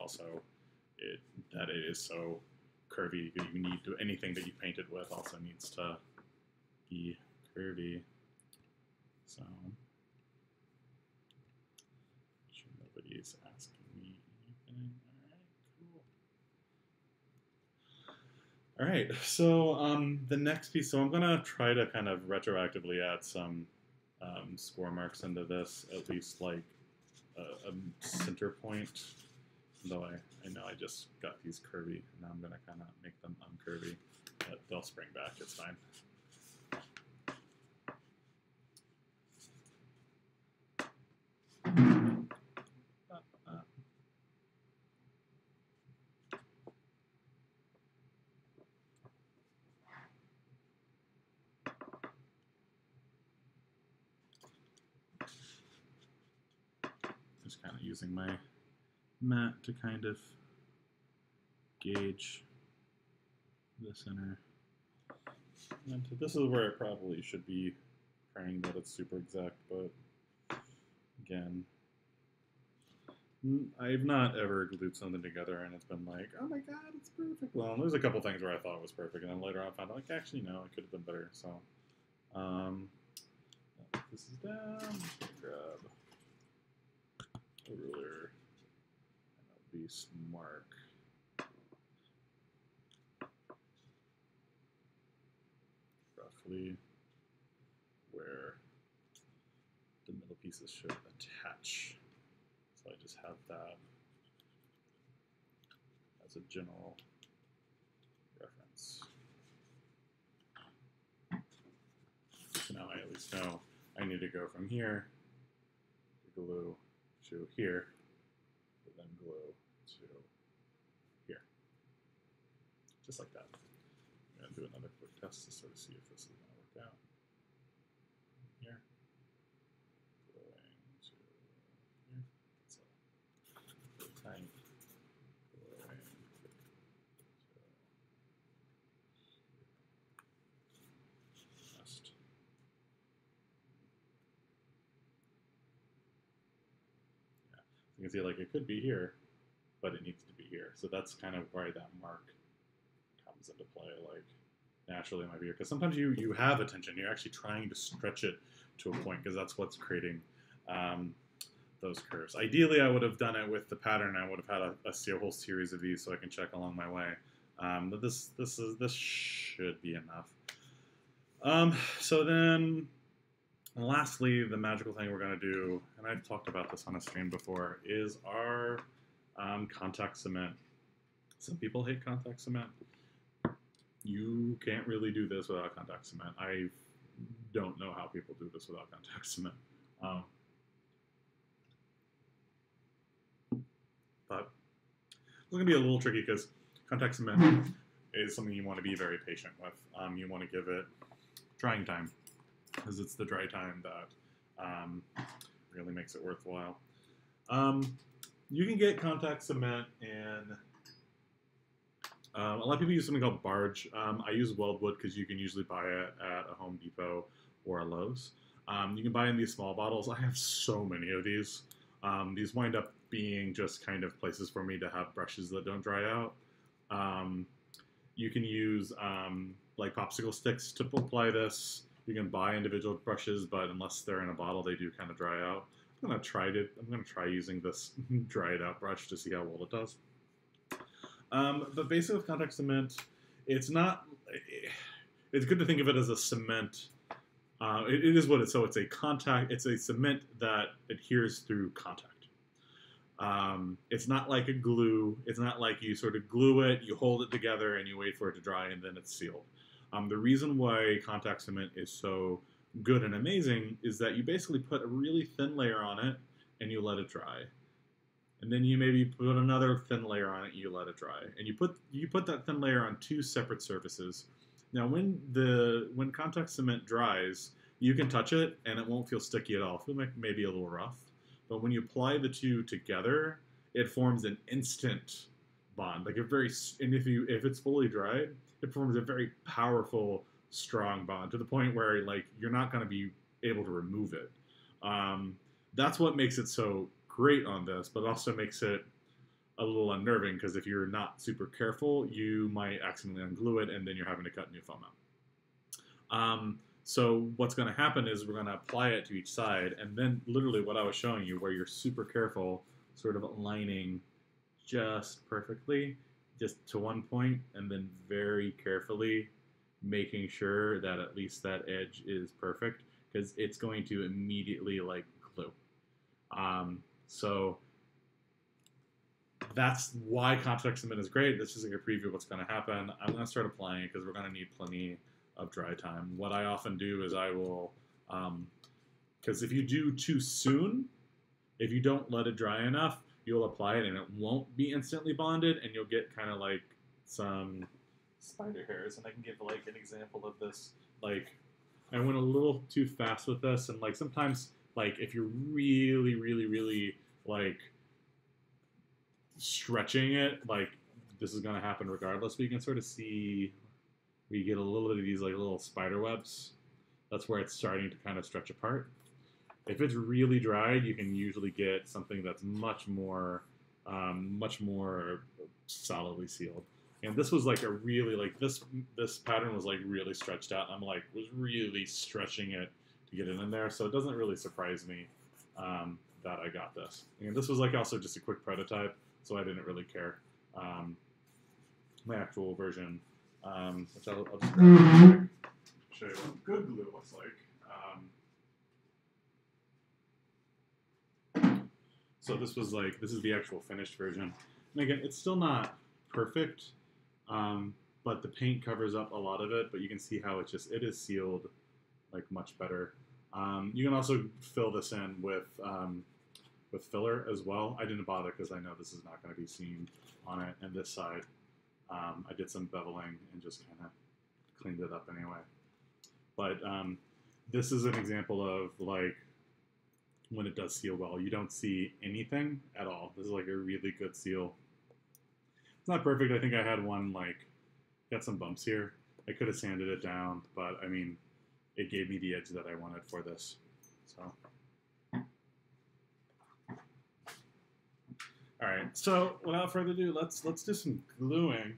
is so curvy. You need to, anything that you painted with also needs to be curvy. So, sure nobody's asking me anything. All right, All right, so the next piece, so I'm gonna try to kind of retroactively add some score marks into this, at least like a center point. Though I know I just got these curvy, and now I'm gonna kind of make them uncurvy, but they'll spring back. It's fine. Just kind of using my mat to kind of gauge the center. And this is where it probably should be praying that it's super exact, but again, I've not ever glued something together and it's been like, oh my god, it's perfect. Well, there's a couple things where I thought it was perfect, and then later on I found out, like, actually, no, it could have been better. So, this is down. Grab a ruler and a beast mark. Roughly where the middle pieces should attach. So I just have that as a general reference. So now I at least know I need to go from here to glue to here, but then glue to here. Just like that. I'm going to do another quick test to sort of see if this is going to work out. Here. Gluing to here. So, tight. Gluing to here. Just. Yeah. You can see, like, it could be here, but it needs to be here. So that's kind of why that mark comes into play. Like, naturally it might be here, because sometimes you have a tension. You're actually trying to stretch it to a point, because that's what's creating those curves. Ideally, I would have done it with the pattern. I would have had a whole series of these so I can check along my way. But this should be enough. So then, lastly, the magical thing we're going to do, and I've talked about this on a stream before, is our contact cement. Some people hate contact cement. You can't really do this without contact cement. I don't know how people do this without contact cement. But it's going to be a little tricky because contact cement is something you want to be very patient with. You want to give it drying time, because it's the dry time that really makes it worthwhile. You can get contact cement in... a lot of people use something called barge. I use weldwood because you can usually buy it at a Home Depot or a Lowe's. You can buy in these small bottles. I have so many of these. These wind up being just kind of places for me to have brushes that don't dry out. You can use like popsicle sticks to apply this. You can buy individual brushes, but unless they're in a bottle, they do kind of dry out. I'm gonna try using this dried out brush to see how well it does. But basically with contact cement, it's not, it's good to think of it as a cement. It is what it's, so it's a cement that adheres through contact. It's not like a glue. It's not like you sort of glue it, you hold it together, and you wait for it to dry, and then it's sealed. The reason why contact cement is so good and amazing is that you basically put a really thin layer on it, and you let it dry. And then you maybe put another thin layer on it, and you let it dry. And you put that thin layer on two separate surfaces. Now, when contact cement dries, you can touch it, and it won't feel sticky at all. It'll feel maybe a little rough. But when you apply the two together, it forms an instant bond. Like and if it's fully dried, it forms a very powerful, strong bond to the point where like you're not going to be able to remove it. That's what makes it so great on this, but also makes it a little unnerving because if you're not super careful, you might accidentally unglue it, and then you're having to cut new foam out. So what's going to happen is we're going to apply it to each side, and then literally what I was showing you, where you're super careful, sort of aligning just perfectly, just to one point, and then very carefully making sure that at least that edge is perfect, because it's going to immediately like glue. So that's why contact cement is great. This is like a preview of what's going to happen. I'm going to start applying it because we're going to need plenty of dry time. What I often do is I will, because if you do too soon, if you don't let it dry enough, you'll apply it and it won't be instantly bonded, and you'll get kind of like some spider hairs. And I can give like an example of this. Like I went a little too fast with this, and like sometimes like if you're really like stretching it, like this is going to happen regardless. But you can sort of see we get a little bit of these like little spider webs. That's where it's starting to kind of stretch apart. If it's really dried, you can usually get something that's much more solidly sealed. And this was like a really like this pattern was like really stretched out. I'm like was really stretching it to get it in there, so it doesn't really surprise me that I got this. And this was like also just a quick prototype, so I didn't really care. My actual version, which I'll just grab real quick, show you what good glue looks like. So this is the actual finished version. And again, it's still not perfect, but the paint covers up a lot of it. But you can see how it is sealed like much better. You can also fill this in with filler as well. I didn't bother because I know this is not going to be seen on it. And this side, I did some beveling and just kind of cleaned it up anyway. But this is an example of like when it does seal well, you don't see anything at all. This is like a really good seal. It's not perfect. I think I had one like got some bumps here. I could have sanded it down, but I mean, it gave me the edge that I wanted for this. So, all right. So without further ado, let's do some gluing.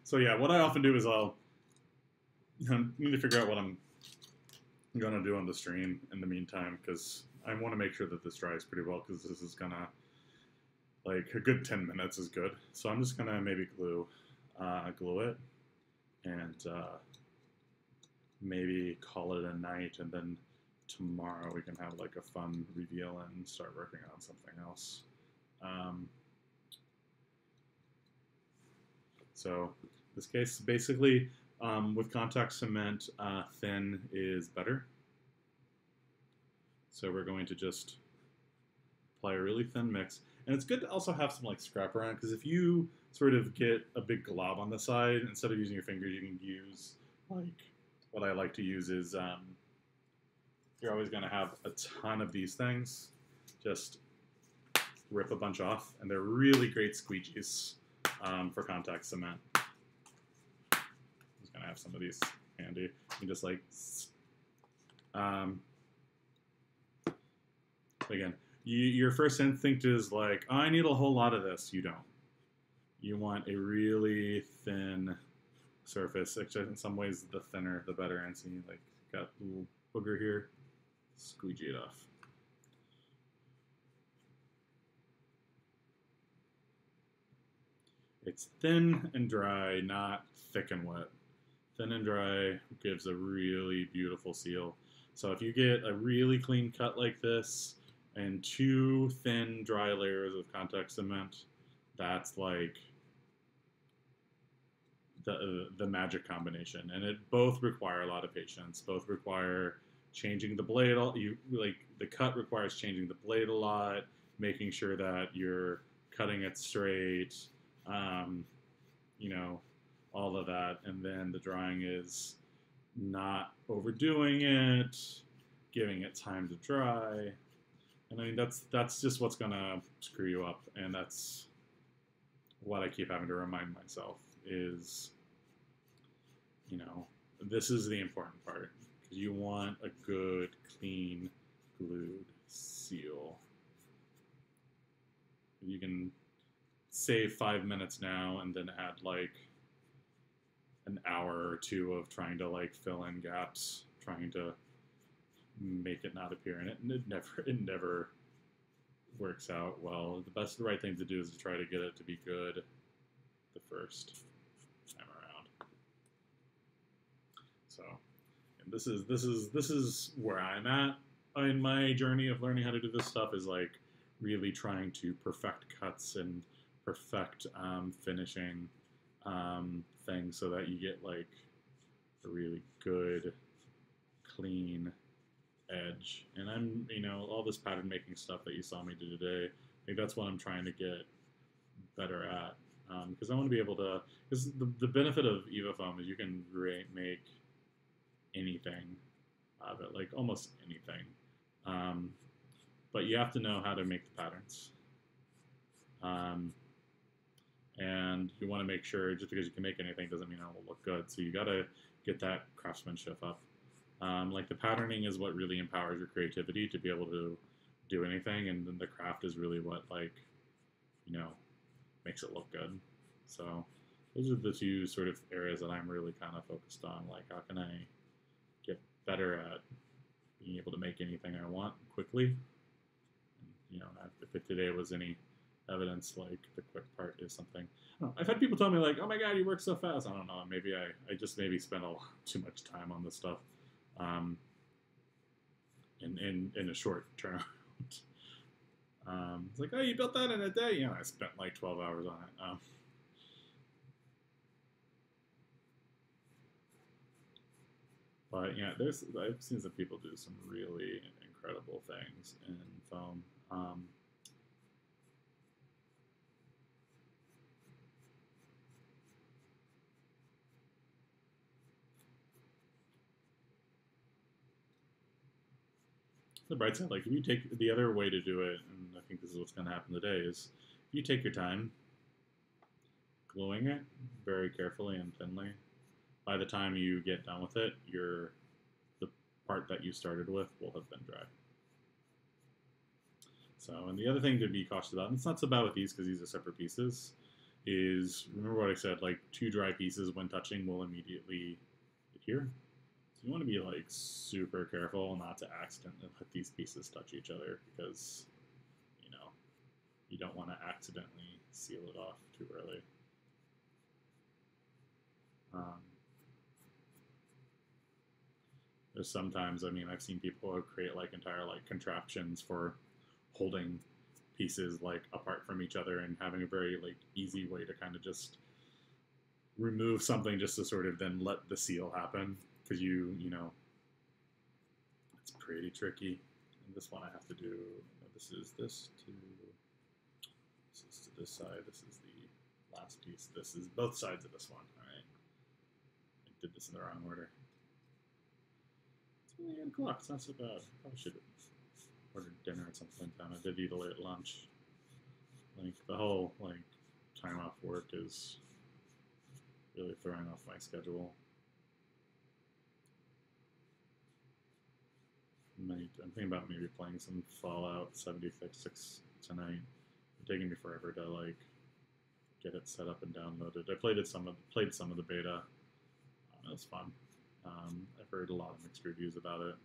So yeah, what I often do is I'll need to figure out what I'm gonna do on the stream in the meantime, because I want to make sure that this dries pretty well, because this is gonna like a good 10 minutes is good. So I'm just gonna maybe glue it and maybe call it a night, and then tomorrow we can have like a fun reveal and start working on something else. So this case basically with contact cement, thin is better. So we're going to just apply a really thin mix. And it's good to also have some like scrap around, because if you sort of get a big glob on the side, instead of using your fingers, you can use like, what I like to use is, you're always going to have a ton of these things. Just rip a bunch off, and they're really great squeegees for contact cement. I'm gonna have some of these handy. You can just like, again, your first instinct is like, oh, I need a whole lot of this. You don't. You want a really thin surface. Actually, in some ways, the thinner, the better. And see, like, got a little booger here. Squeegee it off. It's thin and dry, not thick and wet. Thin and dry gives a really beautiful seal. So if you get a really clean cut like this and 2 thin, dry layers of contact cement, that's like the magic combination. And it both require a lot of patience. Both require changing the blade. The cut requires changing the blade a lot, making sure that you're cutting it straight. You know, all of that. And then the drying is not overdoing it, giving it time to dry. And I mean, that's just what's gonna screw you up. And that's what I keep having to remind myself is, you know, this is the important part. You want a good, clean, glued seal. You can save 5 minutes now and then add like an hour or 2 of trying to like fill in gaps, trying to make it not appear, and it never works out well. The right thing to do is to try to get it to be good the first time around. So, and this is where I'm at in my journey of learning how to do this stuff, is like really trying to perfect cuts and perfect finishing things so that you get like a really good, clean edge. And I'm, all this pattern making stuff that you saw me do today, I think that's what I'm trying to get better at. Because I want to be able to, because the benefit of Eva foam is you can make anything out of it, like almost anything. But you have to know how to make the patterns. And you want to make sure, just because you can make anything doesn't mean it will look good. So you got to get that craftsmanship up. Like the patterning is what really empowers your creativity to be able to do anything, and then the craft is really what, like, makes it look good. So those are the two sort of areas that I'm really kind of focused on. Like, how can I get better at being able to make anything I want quickly? And, if today was any evidence, like, the quick part is something. I've had people tell me, like, oh my god, you work so fast. I don't know, maybe I just maybe spend a lot too much time on this stuff in a short term. It's like, oh, you built that in a day? I spent like 12 hours on it. But yeah, I've seen some people do some really incredible things in foam. The bright side, like, if you take the other way to do it, and I think this is what's going to happen today, is if you take your time gluing it very carefully and thinly, by the time you get done with it, the part that you started with will have been dry. So, and the other thing to be cautious about, and it's not so bad with these because these are separate pieces, is remember what I said, like 2 dry pieces when touching will immediately adhere. You want to be like super careful not to accidentally let these pieces touch each other, because you don't want to accidentally seal it off too early. There's sometimes, I've seen people create like entire like contraptions for holding pieces like apart from each other and having a very like easy way to kind of just remove something just to sort of then let the seal happen, because it's pretty tricky. And this one I have to do, this is to this side, this is the last piece, this is both sides of this one. Alright, I did this in the wrong order. It's only 8 o'clock, it's not so bad. Probably should have ordered dinner at some point in time. I did eat a late lunch. Like, the whole time off work is really throwing off my schedule. I'm thinking about maybe playing some Fallout 76 tonight. It's taking me forever to like get it set up and downloaded. I played some of the beta. It was fun. I've heard a lot of mixed reviews about it.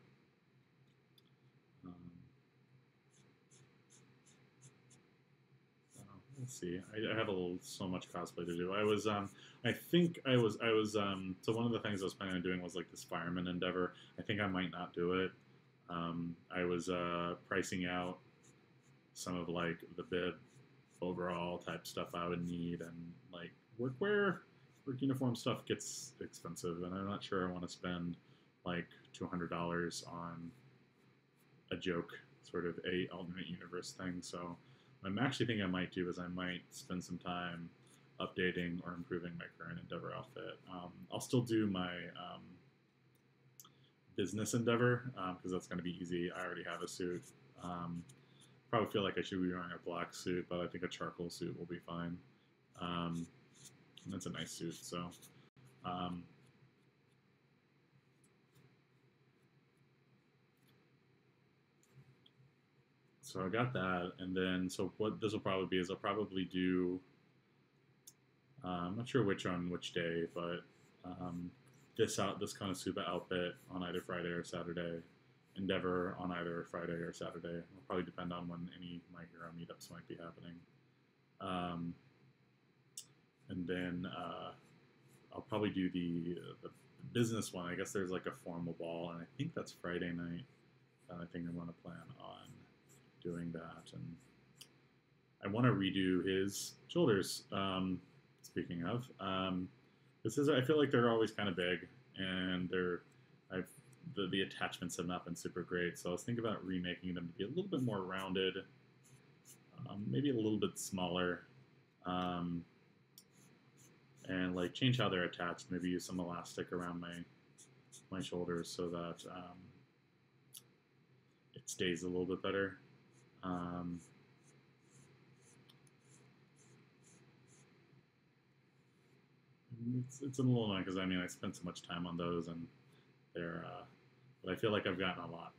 Let's see. I have so much cosplay to do. I think I was, so one of the things I was planning on doing was like this fireman endeavor. I think I might not do it. I was pricing out some of like the bib overall type stuff I would need, and like work uniform stuff gets expensive, and I'm not sure I want to spend like $200 on a joke sort of a alternate universe thing. So I'm actually thinking I might do is I might spend some time updating or improving my current Endeavor outfit. I'll still do my business Endeavor because that's going to be easy. I already have a suit. Probably feel like I should be wearing a black suit, but I think a charcoal suit will be fine. That's a nice suit, so. So I got that, and then so what this will probably be is I'll probably do. I'm not sure which day, but this Konosuba outfit on either Friday or Saturday, Endeavor on either Friday or Saturday. It'll probably depend on when any My Hero meetups might be happening. and then I'll probably do the business one. I guess there's like a formal ball, and I think that's Friday night. I think I want to plan on doing that, and I want to redo his shoulders. Speaking of, this is I feel like they're always kind of big, and I've the attachments have not been super great. So I was thinking about remaking them to be a little bit more rounded, maybe a little bit smaller, and like change how they're attached. Maybe use some elastic around my shoulders so that it stays a little bit better. It's a little annoying because I mean I spent so much time on those, and they're but I feel like I've gotten a lot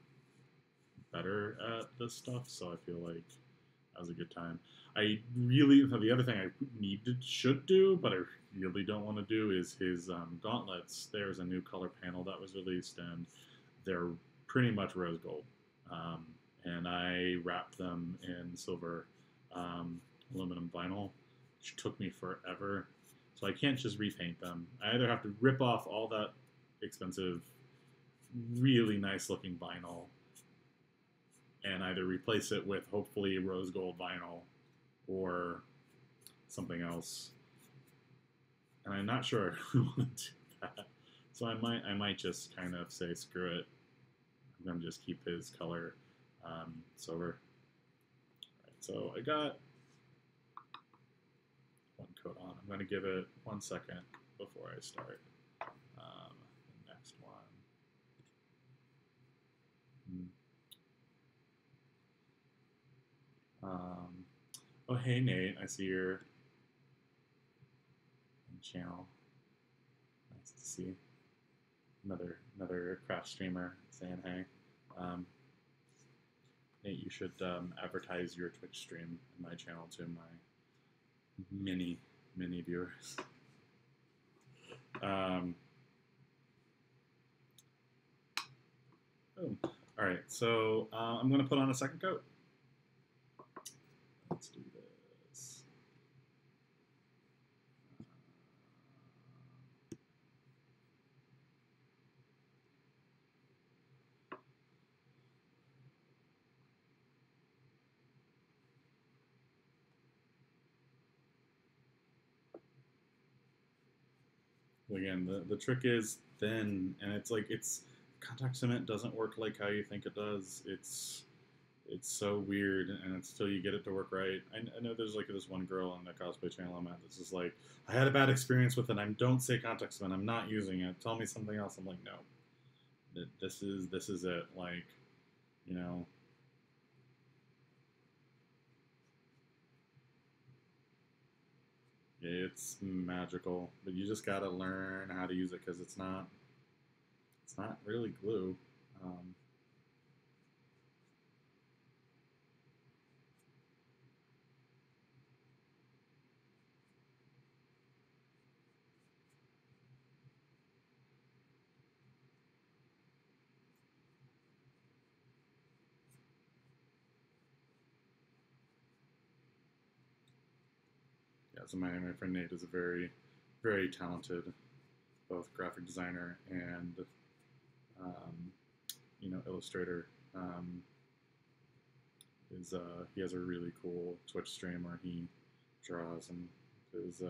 better at this stuff, so I feel like that was a good time. I really the other thing I should do, but I really don't want to do is his gauntlets. There's a new color panel that was released, and they're pretty much rose gold, and I wrapped them in silver aluminum vinyl, which took me forever. So I can't just repaint them. I either have to rip off all that expensive, really nice looking vinyl and either replace it with hopefully rose gold vinyl or something else. And I'm not sure I want to do that. So I might just kind of say screw it. I'm gonna just keep his color silver. Right, so I got one coat on. I'm gonna give it 1 second before I start the next one. Oh, hey Nate, I see your channel. Nice to see another craft streamer saying hey. Nate, you should advertise your Twitch stream in my channel to my many viewers. Boom. All right, so I'm going to put on a second coat. Let's do this. Again, the trick is thin, and it's like contact cement doesn't work like how you think it does. It's so weird, and it's till you get it to work right. I know there's like this one girl on the cosplay channel I'm at that's just like, I had a bad experience with it. Don't say contact cement. I'm not using it. Tell me something else. I'm like, no, this is it. Like, you know. It's magical, but you just gotta learn how to use it because it's not really glue. Yeah, so my friend Nate is a very talented both graphic designer and illustrator. He has a really cool Twitch stream where he draws, and is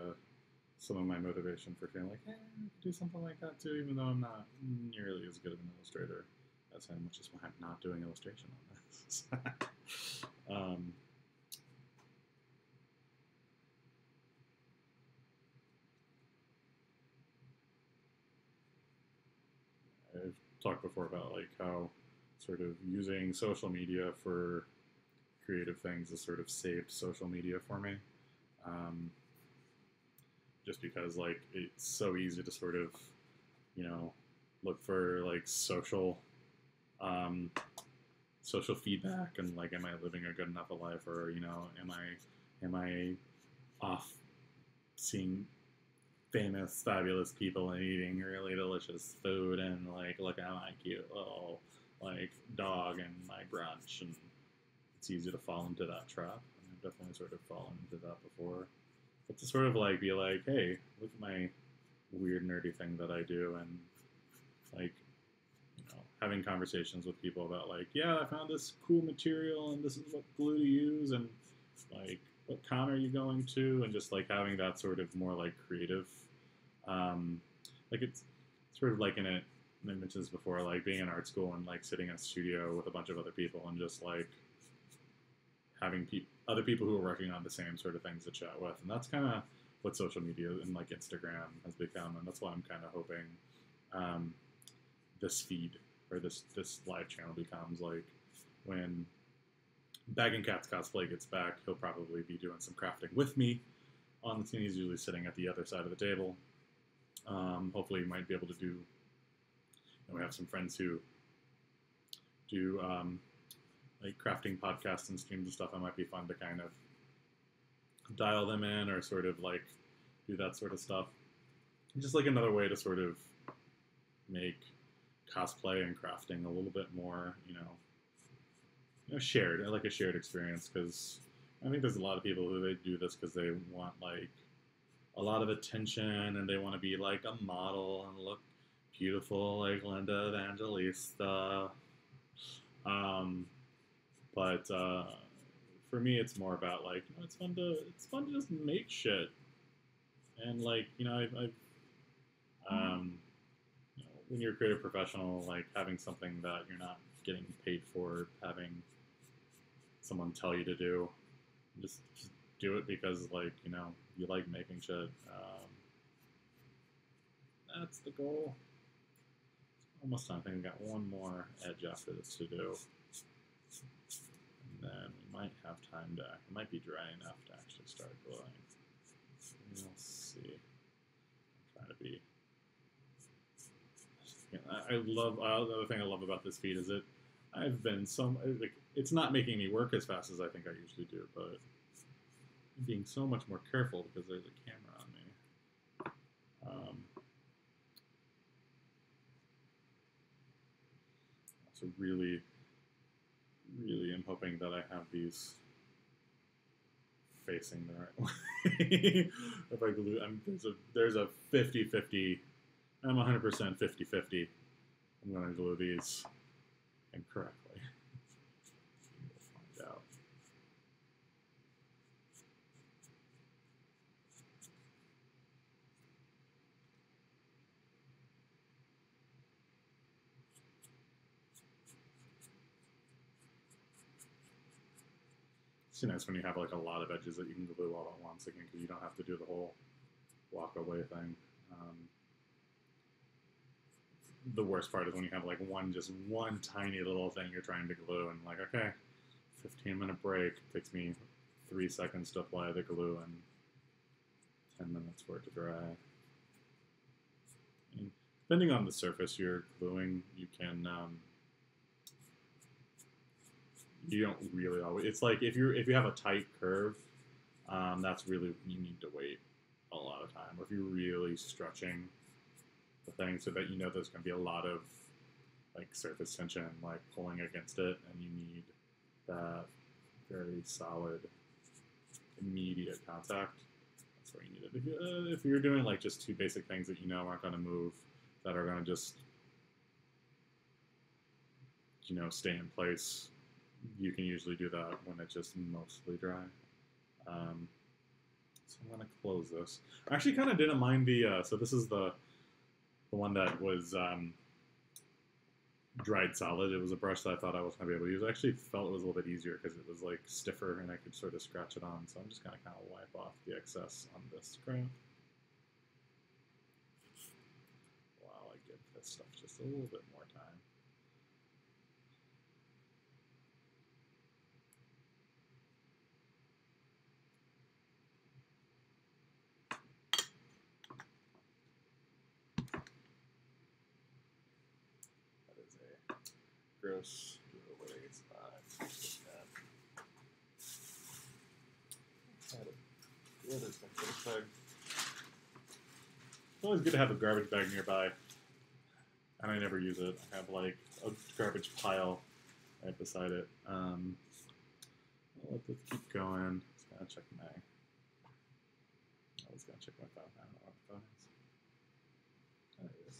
some of my motivation for feeling like, I could do something like that too, even though I'm not nearly as good of an illustrator as him, which is why I'm not doing illustration on this. I've talked before about like how sort of using social media for creative things has sort of saved social media for me. Just because like it's so easy to sort of, look for like social feedback and like, am I living a good enough a life, or am I off seeing famous, fabulous people and eating really delicious food and like, look at my cute little like dog and my brunch, and it's easy to fall into that trap. And I've definitely sort of fallen into that before. but to sort of like be like, hey, look at my weird nerdy thing that I do, and like, you know, having conversations with people about like, yeah, I found this cool material and this is what glue to use, and like, what con are you going to, and just like having that sort of more like creative, like it's sort of like in it. I mentioned this before, like being in art school and like sitting in a studio with a bunch of other people and just like having other people who are working on the same sort of things to chat with, and that's kind of what social media and like Instagram has become, and that's why I'm kind of hoping um, this feed or this live channel becomes like when Bagging Cat's cosplay gets back, he'll probably be doing some crafting with me on the scene. He's usually sitting at the other side of the table. Hopefully, he might be able to do. And we have some friends who do like crafting podcasts and streams and stuff. That might be fun to kind of dial them in or sort of like do that sort of stuff. Just like another way to sort of make cosplay and crafting a little bit more, shared, like a shared experience. Because I think there's a lot of people who they do this because they want like a lot of attention and they want to be like a model and look beautiful like Linda Evangelista. But for me, it's more about like it's fun to just make shit, and like when you're a creative professional, like having something that you're not getting paid for, having someone tell you to do, just do it because like you like making shit. That's the goal. Almost done. I think we got one more edge after this to do. And then we might have time to, it might be dry enough to actually start gluing. We'll see. I'm trying to be, I love, the other thing I love about this feed is I've been like, it's not making me work as fast as I think I usually do, but I'm being so much more careful because there's a camera on me. So really, really am hoping that I have these facing the right way. If I glue, there's a 50-50, I'm 100% 50-50. I'm going to glue these incorrectly. We'll find out. It's nice when you have like a lot of edges that you can glue all at once again, because you don't have to do the whole walk away thing. The worst part is when you have like one tiny little thing you're trying to glue, and like, okay, 15-minute break, it takes me 3 seconds to apply the glue and 10 minutes for it to dry. And depending on the surface you're gluing, you can you don't really always. It's like if you have a tight curve, that's really, you need to wait a lot of time. Or if you're really stretching the thing so that there's going to be a lot of like surface tension, like pulling against it, and you need that very solid, immediate contact. That's where you need it. If you're doing like just two basic things that aren't going to move, that are going to just stay in place, you can usually do that when it's just mostly dry. So I'm going to close this. I actually kind of didn't mind the, so this is the one that was dried solid. It was a brush that I thought I was going to be able to use. I actually felt it was a little bit easier because it was like stiffer and I could sort of scratch it on. So I'm just going to kind of wipe off the excess on this scrap while I give this stuff just a little bit more time. Gross giveaway spot. It's always good to have a garbage bag nearby, and I never use it. I have like a garbage pile right beside it. I'll let this keep going. Just gotta check my was gonna check my phone. I don't know what the phone is. There it is.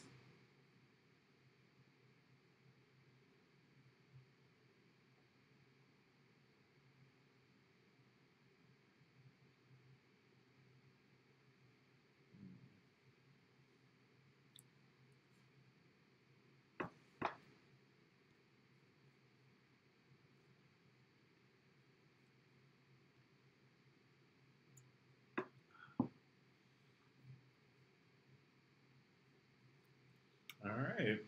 All right.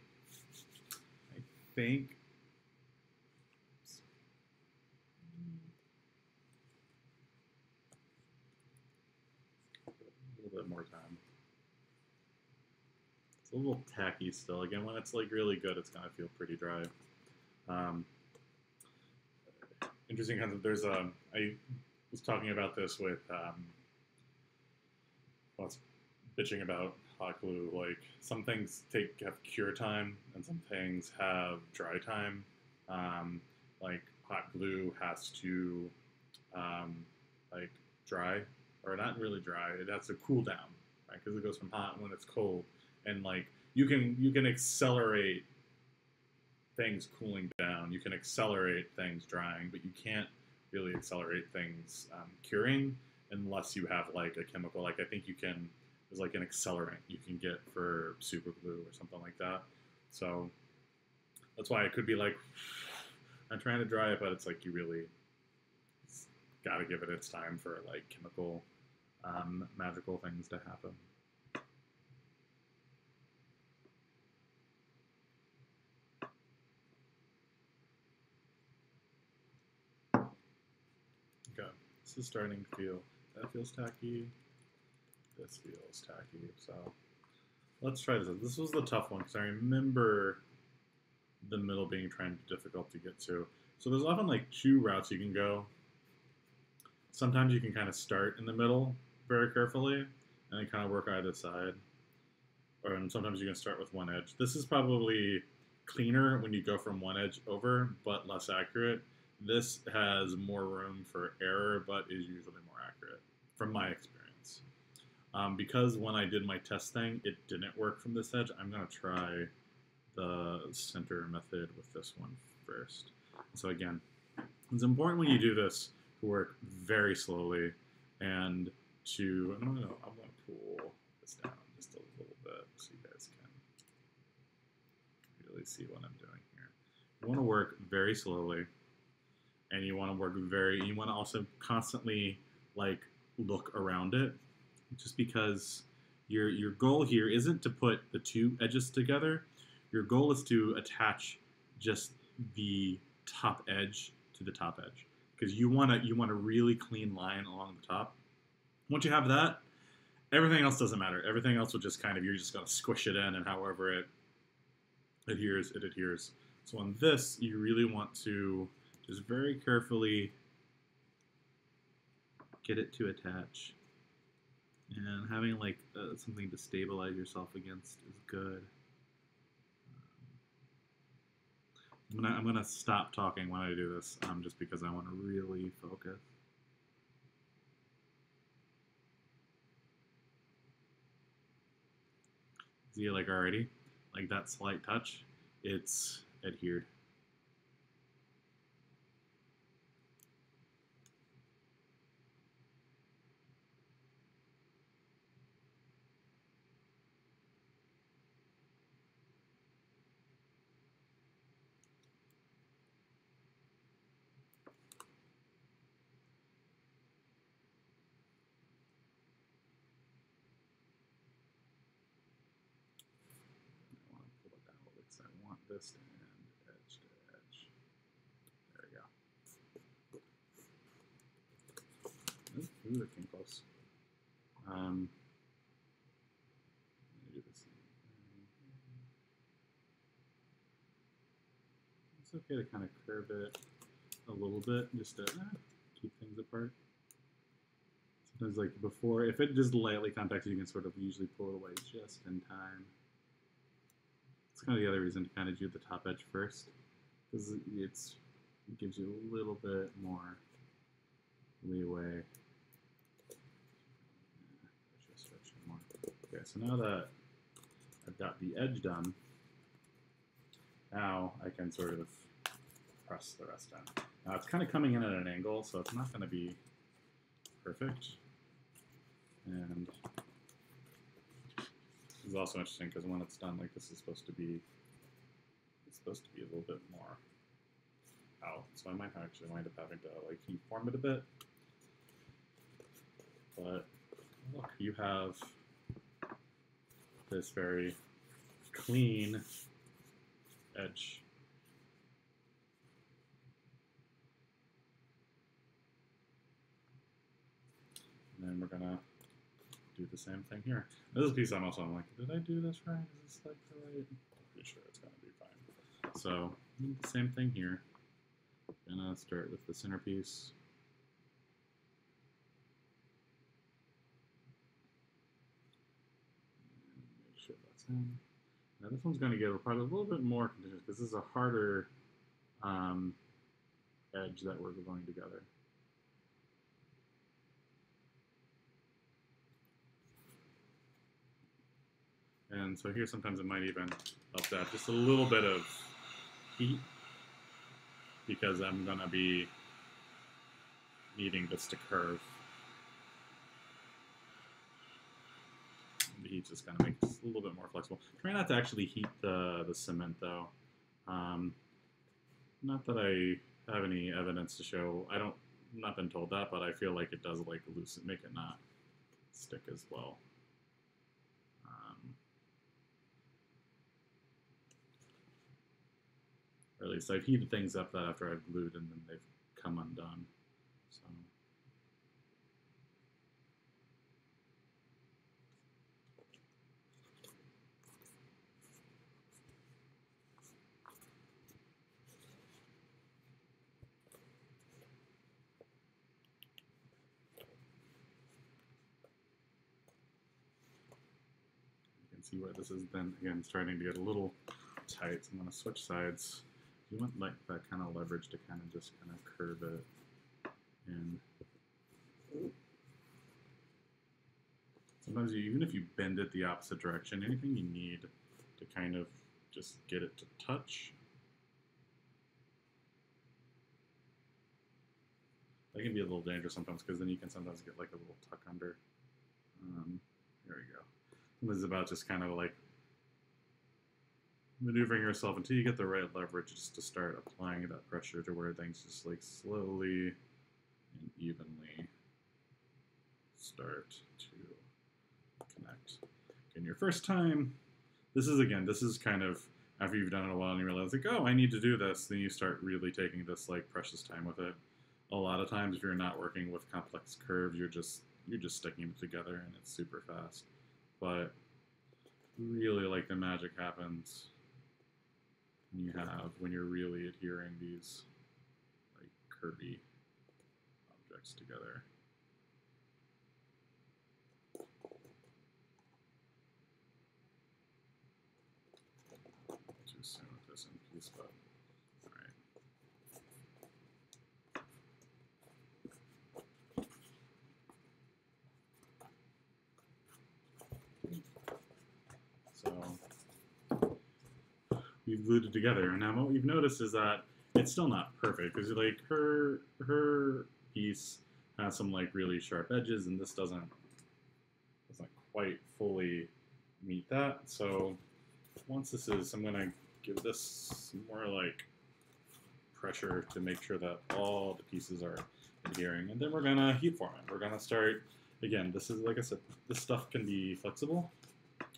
I think a little bit more time. It's a little tacky still. Again, when it's like really good, it's gonna feel pretty dry. Um, Interesting concept. There's a I was talking about this with well, it's bitching about hot glue. Like some things have cure time, and some things have dry time. Like hot glue has to um, like dry, or not really dry. It has to cool down, right? Because it goes from hot when it's cold, and like you can accelerate things cooling down. You can accelerate things drying, but you can't really accelerate things curing unless you have like a chemical. Like I think you can. There's like an accelerant you can get for super glue or something like that. So that's why it could be like I'm trying to dry it, but it's like you really got to give it its time for like chemical magical things to happen. Okay, this is starting to feel, that feels tacky, this feels tacky, so let's try this. This was the tough one because I remember the middle being trying to be difficult to get to. So there's often like two routes you can go. Sometimes you can kind of start in the middle very carefully and then kind of work either side. Or sometimes you can start with one edge. This is probably cleaner when you go from one edge over, but less accurate. This has more room for error, but is usually more accurate, from my experience. Because when I did my test thing, it didn't work from this edge, I'm going to try the center method with this one first. So again, it's important when you do this to work very slowly and to, I'm going to pull this down just a little bit so you guys can really see what I'm doing here. You want to work very slowly, and you want to work you want to also constantly like look around it, just because your goal here isn't to put the two edges together. Your goal is to attach just the top edge to the top edge, because you want a really clean line along the top. Once you have that, everything else doesn't matter. Everything else will just kind of, you're just going to squish it in, and however it adheres, it adheres. So on this, you really want to just very carefully get it to attach. And having like something to stabilize yourself against is good. I'm gonna stop talking when I do this, just because I want to really focus. See, like already, like that slight touch, it's adhered. I want to pull it down a little bit because I want this to end edge to edge. There we go. Ooh, that came close. Let me do this. It's okay to kind of curve it a little bit just to keep things apart. Sometimes, like before, if it just lightly contacts you can sort of usually pull it away just in time. It's kind of the other reason to kind of do the top edge first, because it gives you a little bit more leeway. so now that I've got the edge done, now I can sort of press the rest down. Now it's kind of coming in at an angle, so it's not going to be perfect. And this is also interesting because when it's done, like this is supposed to be, it's supposed to be a little bit more out. So I might actually wind up having to like heat form it a bit. But look, you have this very clean edge. And then we're gonna do the same thing here. This is a piece I'm like, did I do this right? Is this like the right? I'm pretty sure it's gonna be fine. So the same thing here. Gonna start with the centerpiece. Make sure that's in. Now this one's gonna get probably a little bit more continuous because this is a harder edge that we're going together. And so here sometimes it might even help that just a little bit of heat because I'm going to be needing this to curve. The heat's just going to make this a little bit more flexible. Try not to actually heat the cement though. Not that I have any evidence to show. I'm not been told that, but I feel like it does like loosen, make it not stick as well. Or at least I've heated things up that after I've glued and then they've come undone. So you can see where this is then again starting to get a little tight. So I'm going to switch sides. You want like that kind of leverage to kind of just kind of curve it in. Sometimes even if you bend it the opposite direction, anything you need to kind of just get it to touch. That can be a little dangerous sometimes because then you can sometimes get like a little tuck under. There we go. This is about just kind of like maneuvering yourself until you get the right leverage just to start applying that pressure to where things just like slowly and evenly start to connect. In your first time, this is kind of after you've done it a while and you realize like, oh, I need to do this, then you start really taking this like precious time with it. A lot of times if you're not working with complex curves, you're just sticking it together and it's super fast. But really like the magic happens when you're really adhering these like curvy objects together. Too soon with this in piece, but all right. So we've glued it together, and now what we've noticed is that it's still not perfect because like her piece has some like really sharp edges, and this doesn't quite fully meet that. So once this is, I'm gonna give this some more like pressure to make sure that all the pieces are adhering, and then we're gonna heat form it. We're gonna start again. This is like I said, this stuff can be flexible.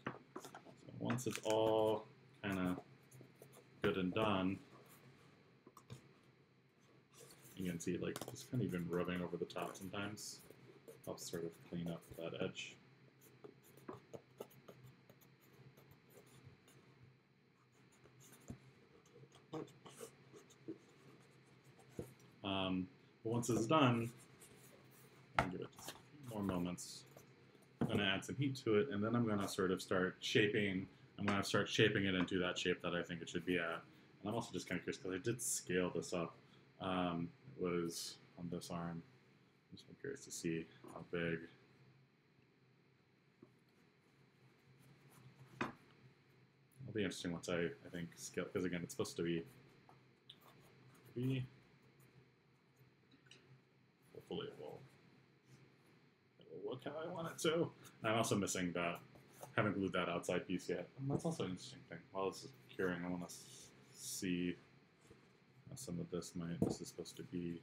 So once it's all kind of good and done, you can see like just kind of even rubbing over the top sometimes helps sort of clean up that edge. But once it's done, I'll give it just a few more moments. I'm going to add some heat to it, and then I'm going to sort of start shaping. I'm going to start shaping it into that shape that I think it should be at. And I'm also just kind of curious because I did scale this up. It was on this arm. I'm just curious to see how big. be interesting once I think scale, because again it's supposed to be hopefully it will look how I want it to. I'm also missing that, haven't glued that outside piece yet. And that's also an interesting thing. While this is curing, I want to see how some of this this is supposed to be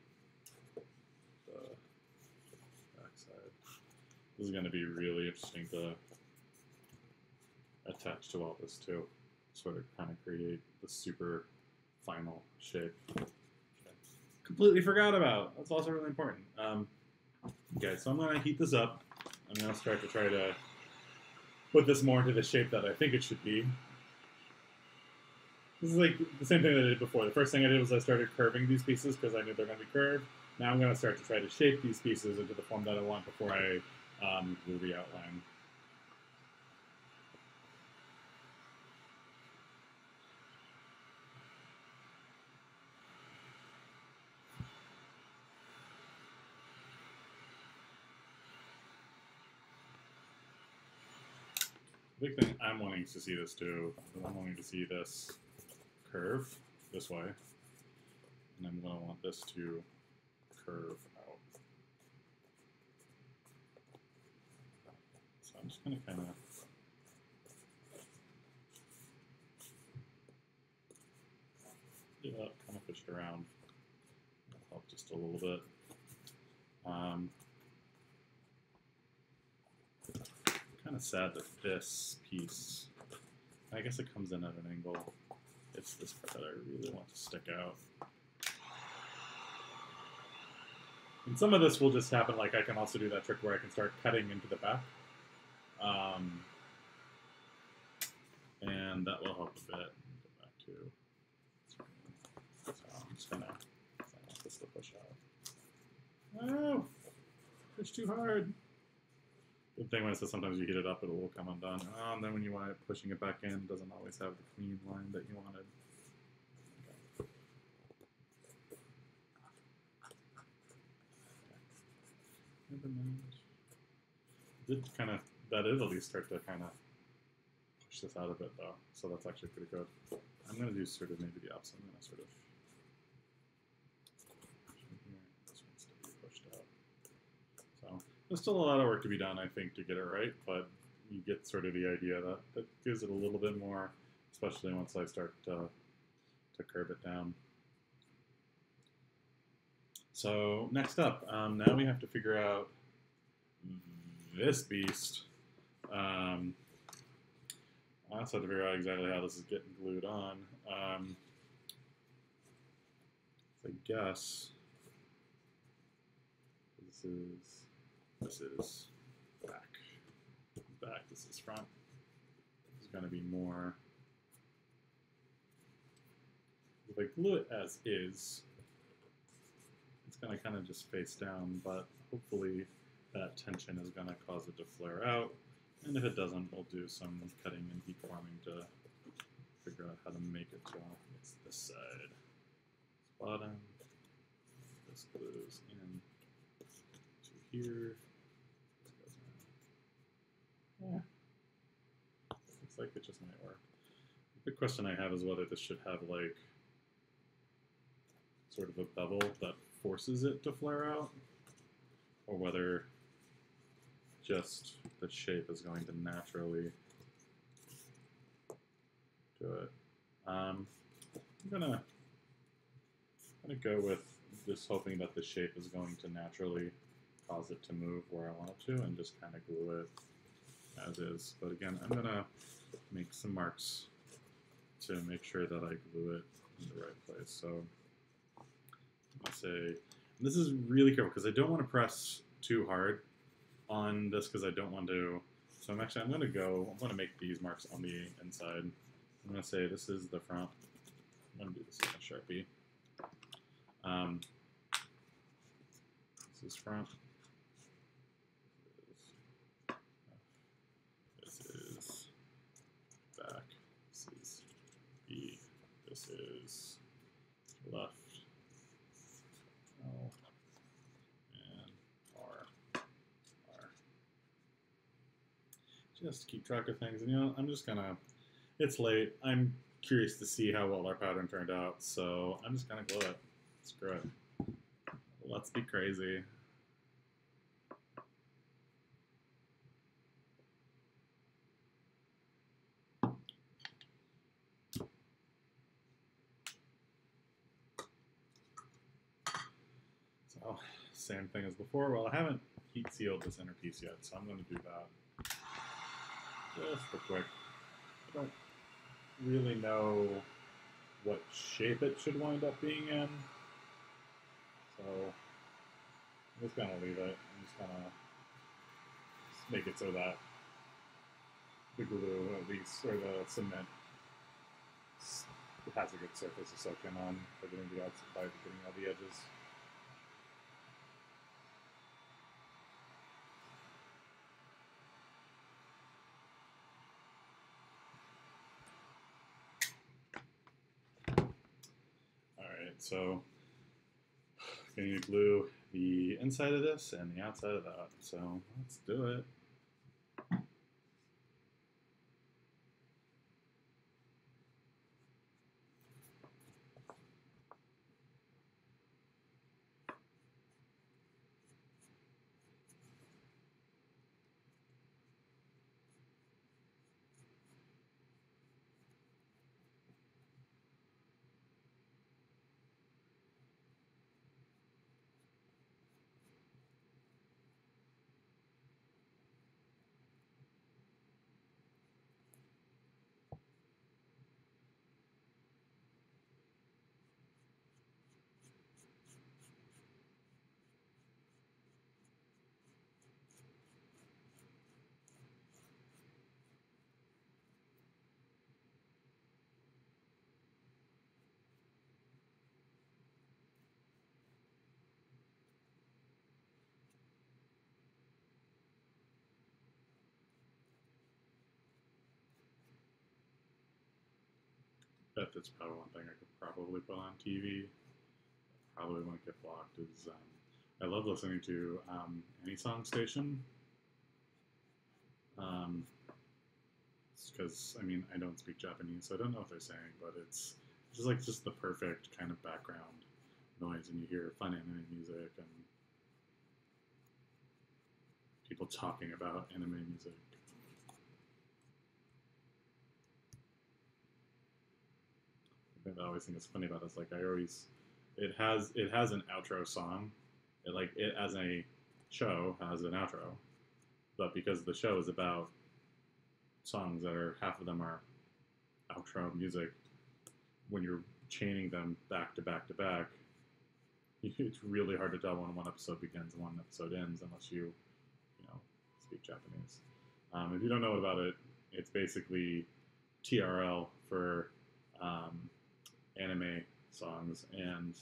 the backside. This is going to be really interesting to attach to all this too. Sort of kind of create the super final shape. Okay. Completely forgot about. That's also really important. Okay, so I'm going to heat this up. I'm going to start to try to put this more into the shape that I think it should be. This is like the same thing that I did before. The first thing I did was I started curving these pieces because I knew they're going to be curved. Now I'm going to start to try to shape these pieces into the form that I want before I glue the outline. The big thing I'm wanting to see this do is I'm wanting to see this curve this way, and I'm going to want this to curve out. So I'm just going to kind of kind of push it around. That'll help just a little bit. Kind of sad that this piece, I guess it comes in at an angle. It's this part that I really want to stick out. And some of this will just happen, like I can also do that trick where I can start cutting into the back. And that will help a bit. Go back to, so I'm just gonna, I want this to push out. Oh, push too hard. The thing when it says sometimes you heat it up, it will come undone. And then when you want it pushing it back in, it doesn't always have the clean line that you wanted. Never mind. Did kind of, that did at least start to kind of push this out a bit though, so that's actually pretty good. I'm going to do sort of maybe the opposite. I'm going to sort of here. This one's to be pushed out. So there's still a lot of work to be done, I think, to get it right, but you get sort of the idea that that gives it a little bit more, especially once I start to curve it down. So next up, now we have to figure out this beast. I also have to figure out exactly how this is getting glued on. I guess this is back. This is front. This is going to be more. If I glue it as is, it's going to kind of just face down, but hopefully that tension is going to cause it to flare out. And if it doesn't, we'll do some cutting and deforming to figure out how to make it to it's this side. This bottom. This glues in to here. This goes in. Yeah. Looks like it just might work. The big question I have is whether this should have like sort of a bevel that forces it to flare out, or whether just the shape is going to naturally do it. I'm gonna go with just hoping that the shape is going to naturally cause it to move where I want it to, and just kind of glue it as is. But again, I'm gonna make some marks to make sure that I glue it in the right place. So I'm gonna say, and this is really careful because I don't want to press too hard on this because I don't want to. So I'm going to make these marks on the inside. I'm going to say this is the front. I'm going to do this in a Sharpie. This is front. This is back. This is B. This is left. L. And R. Just to keep track of things. And you know, I'm just gonna, It's late. I'm curious to see how well our pattern turned out, so I'm just gonna glue it. Screw it. Let's be crazy. So, same thing as before. Well, I haven't heat sealed this inner piece yet, so I'm going to do that just for quick. I don't really know what shape it should wind up being in, so I'm just going to leave it. I'm just going to make it so that the glue, at least, or the cement, it has a good surface to soak in on by getting all the edges. Alright, so I'm going to glue the inside of this and the outside of that. So let's do it. That's probably one thing I could probably put on TV. Probably won't get blocked. Is I love listening to any song station. Because I mean I don't speak Japanese, so I don't know what they're saying, but it's just like just the perfect kind of background noise, and you hear fun anime music and people talking about anime music. The thing that I always think is funny about it is like it has an outro song. It as a show has an outro, but because the show is about songs that are half of them are outro music, when you're chaining them back to back to back, it's really hard to tell when one episode begins and one episode ends unless you know, speak Japanese. If you don't know about it, it's basically TRL for anime songs, and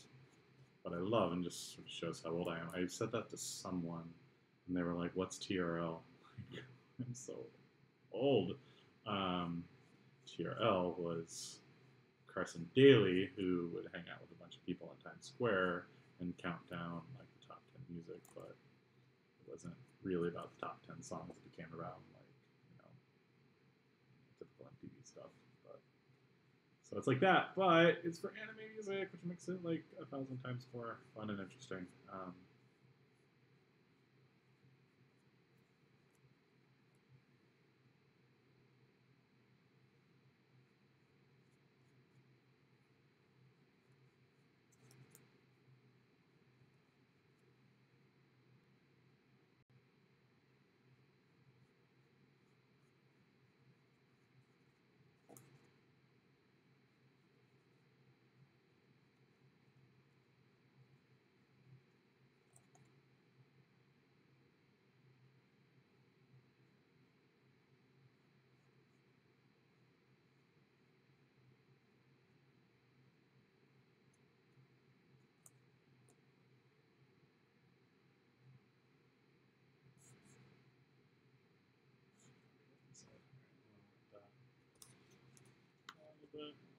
what I love, and just sort of shows how old I am. I said that to someone, and they were like, "What's TRL?" I'm so old. TRL was Carson Daly, who would hang out with a bunch of people in Times Square and count down like the top 10 music, but it wasn't really about the top 10 songs. It became about like, you know, typical MTV stuff. But so it's like that, but it's for anime music, which makes it like 1,000 times more fun and interesting. I'll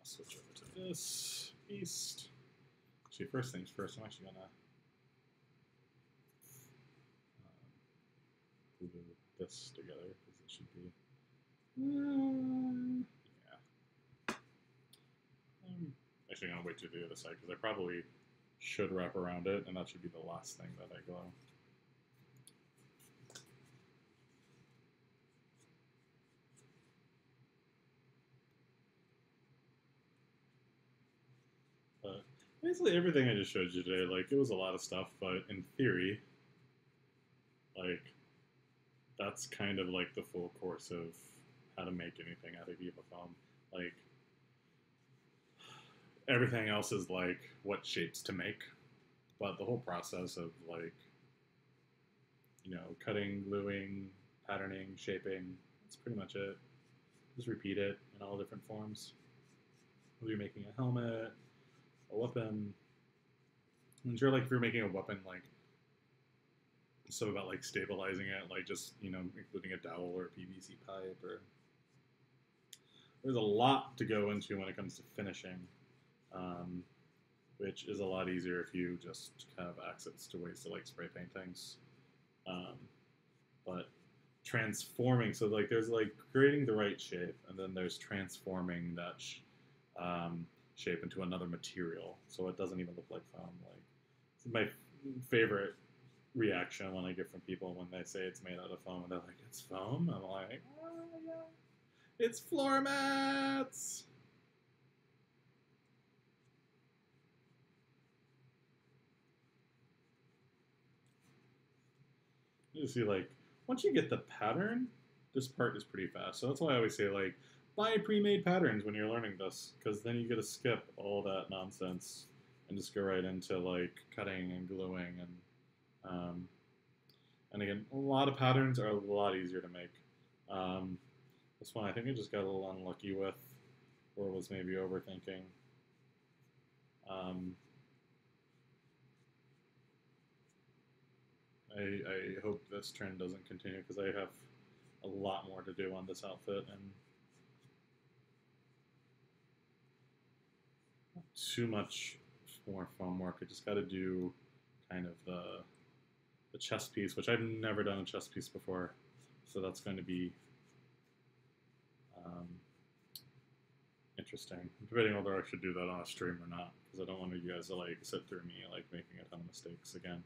switch over to this beast. Actually, first things first, I'm actually gonna glue this together because it should be. Yeah. actually going to wait to the other side because I probably should wrap around it, and that should be the last thing that I glue. But basically everything I just showed you today, like, it was a lot of stuff, but in theory, like, that's kind of like the full course of how to make anything out of Eva foam. Like, everything else is like what shapes to make, but the whole process of like, cutting, gluing, patterning, shaping, that's pretty much it. Just repeat it in all different forms. Whether you're making a helmet, a weapon. I'm sure, like, if you're making a weapon, like, stuff about like stabilizing it, like just including a dowel or a PVC pipe, or there's a lot to go into when it comes to finishing, which is a lot easier if you just have access to ways to like spray paint things. But transforming, so like there's like creating the right shape, and then there's transforming that shape into another material, so it doesn't even look like foam. Like, it's my favorite reaction when I get from people when they say it's made out of foam, and they're like, "It's foam?" I'm like, "Oh yeah, it's floor mats." You see, like, once you get the pattern, this part is pretty fast. So that's why I always say, like, buy pre-made patterns when you're learning this, because then you get to skip all that nonsense and just go right into like cutting and gluing and again, a lot of patterns are a lot easier to make. This one I think I just got a little unlucky with, or was maybe overthinking. I hope this trend doesn't continue because I have a lot more to do on this outfit, and too much more foam work. I just got to do kind of the chest piece, which I've never done a chest piece before, so that's going to be interesting. I'm debating whether I should do that on a stream or not, because I don't want you guys to like sit through me like making a ton of mistakes again.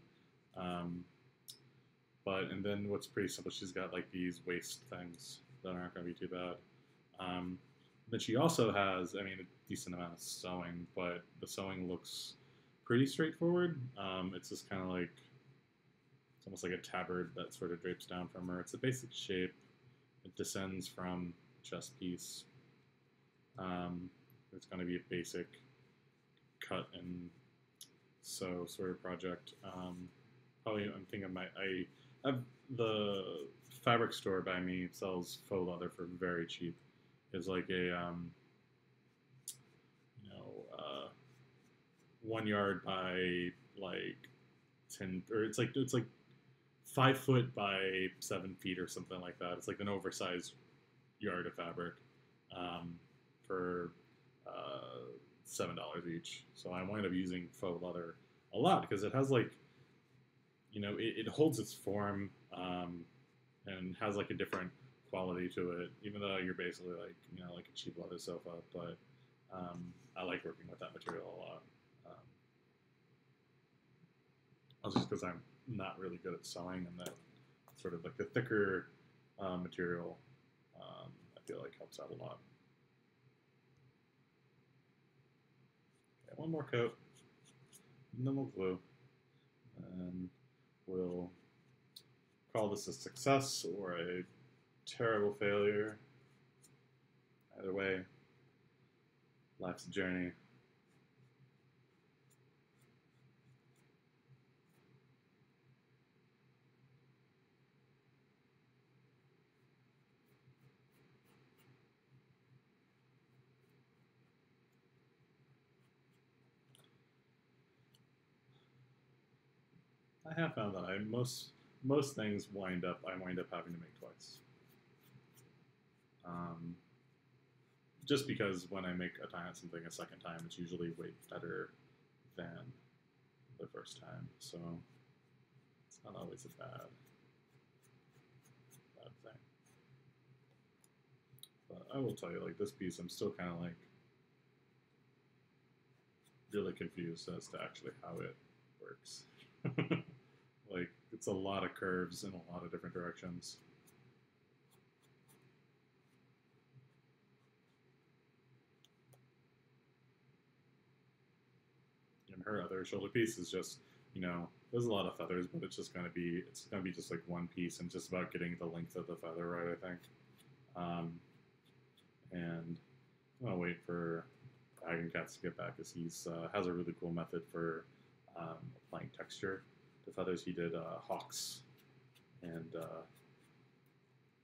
And then what's pretty simple, she's got like these waist things that aren't going to be too bad. Then she also has, I mean, a decent amount of sewing, but the sewing looks pretty straightforward. It's just kind of like, it's almost like a tabard that sort of drapes down from her. It's a basic shape. It descends from the chest piece. It's going to be a basic cut and sew sort of project. Probably, I'm thinking I have the fabric store by me sells faux leather for very cheap. It's like a 1 yard by like 10, or it's like 5 foot by 7 feet or something like that. It's like an oversized yard of fabric for $7 each. So I wind up using faux leather a lot because it has like, it holds its form and has like a different quality to it, even though you're basically like, like a cheap leather sofa. But I like working with that material a lot. Also just because I'm not really good at sewing, and that sort of like the thicker material, I feel like helps out a lot. Okay, one more coat, and then we'll glue, and we'll call this a success or a terrible failure. Either way, life's a journey. I have found that most things I wind up having to make twice. Just because when I make something a second time, it's usually way better than the first time. So it's not always a bad thing. But I will tell you, like, this piece, I'm still kind of like, really confused as to actually how it works. Like, it's a lot of curves in a lot of different directions. And her other shoulder piece is just, you know, there's a lot of feathers, but it's gonna be just like one piece and just about getting the length of the feather right, I think. And I'm gonna wait for Dragon Cats to get back because he's has a really cool method for applying texture to feathers. He did hawks, and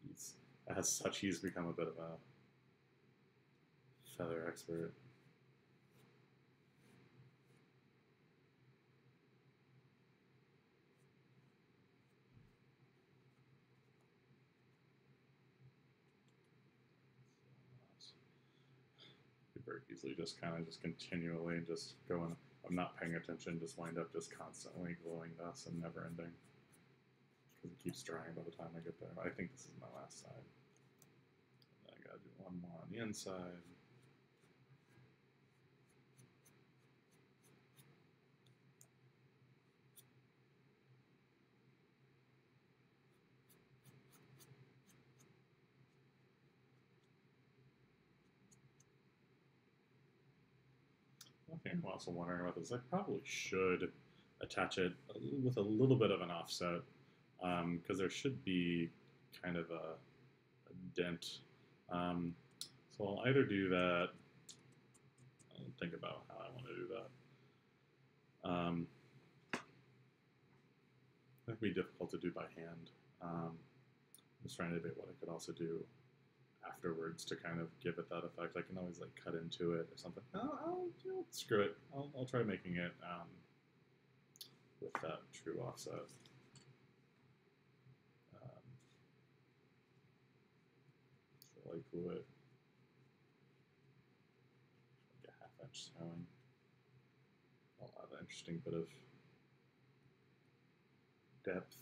he's as such he's become a bit of a feather expert. Very easily just kind of just continually just going. I'm not paying attention. Just wind up just constantly glowing this and never ending because it keeps drying by the time I get there. I think this is my last side. I gotta do one more on the inside. One thing I'm also wondering about is I probably should attach it with a little bit of an offset because there should be kind of a dent. So I'll either do that. I'll think about how I want to do that. That could be difficult to do by hand. Just trying to debate what I could also do afterwards to kind of give it that effect. I can always like cut into it or something. I'll screw it. I'll try making it with that true offset. Really glue it like a half-inch snowing. I'll add an interesting bit of depth.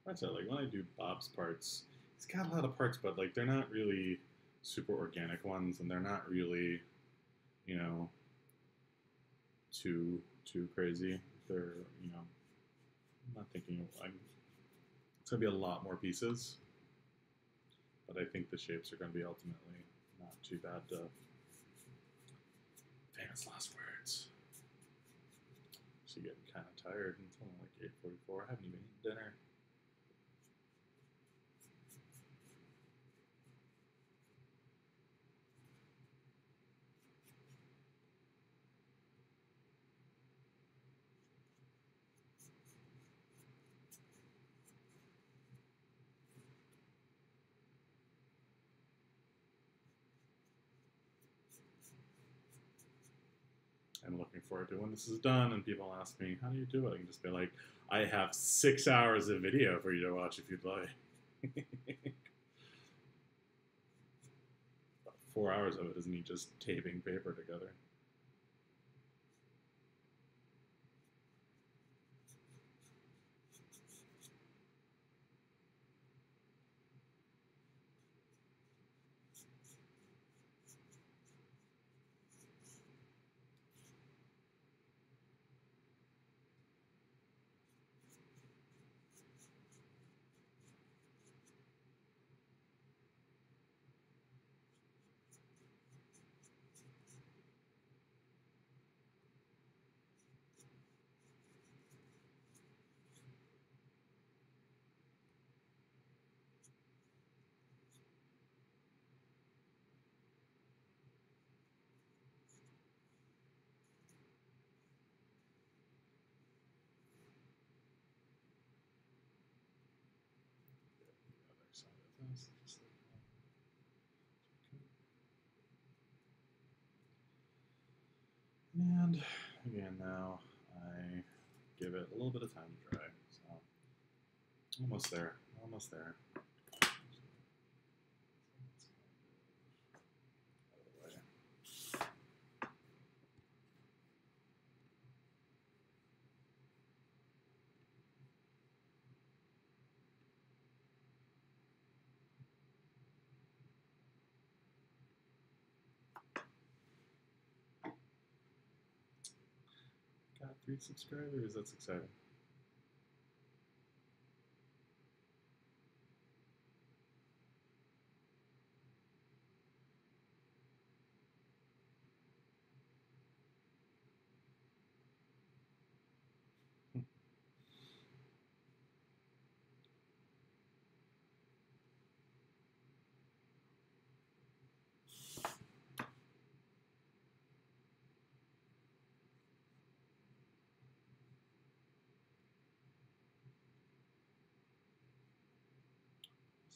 I said, like when I do Bob's parts, he's got a lot of parts, but like they're not really super organic ones, and they're not really, you know, too crazy. They're, you know, I'm not thinking it's gonna be a lot more pieces, but I think the shapes are gonna be ultimately not too bad to. Famous last words. So getting kind of tired. It's only like 8:44. I haven't even eaten dinner. I'm looking forward to when this is done and people ask me, how do you do it? I can just be like, I have 6 hours of video for you to watch if you'd like. 4 hours of it is me just taping paper together. And again, now I give it a little bit of time to dry. So almost there. almost there. Got 3 subscribers. That's exciting.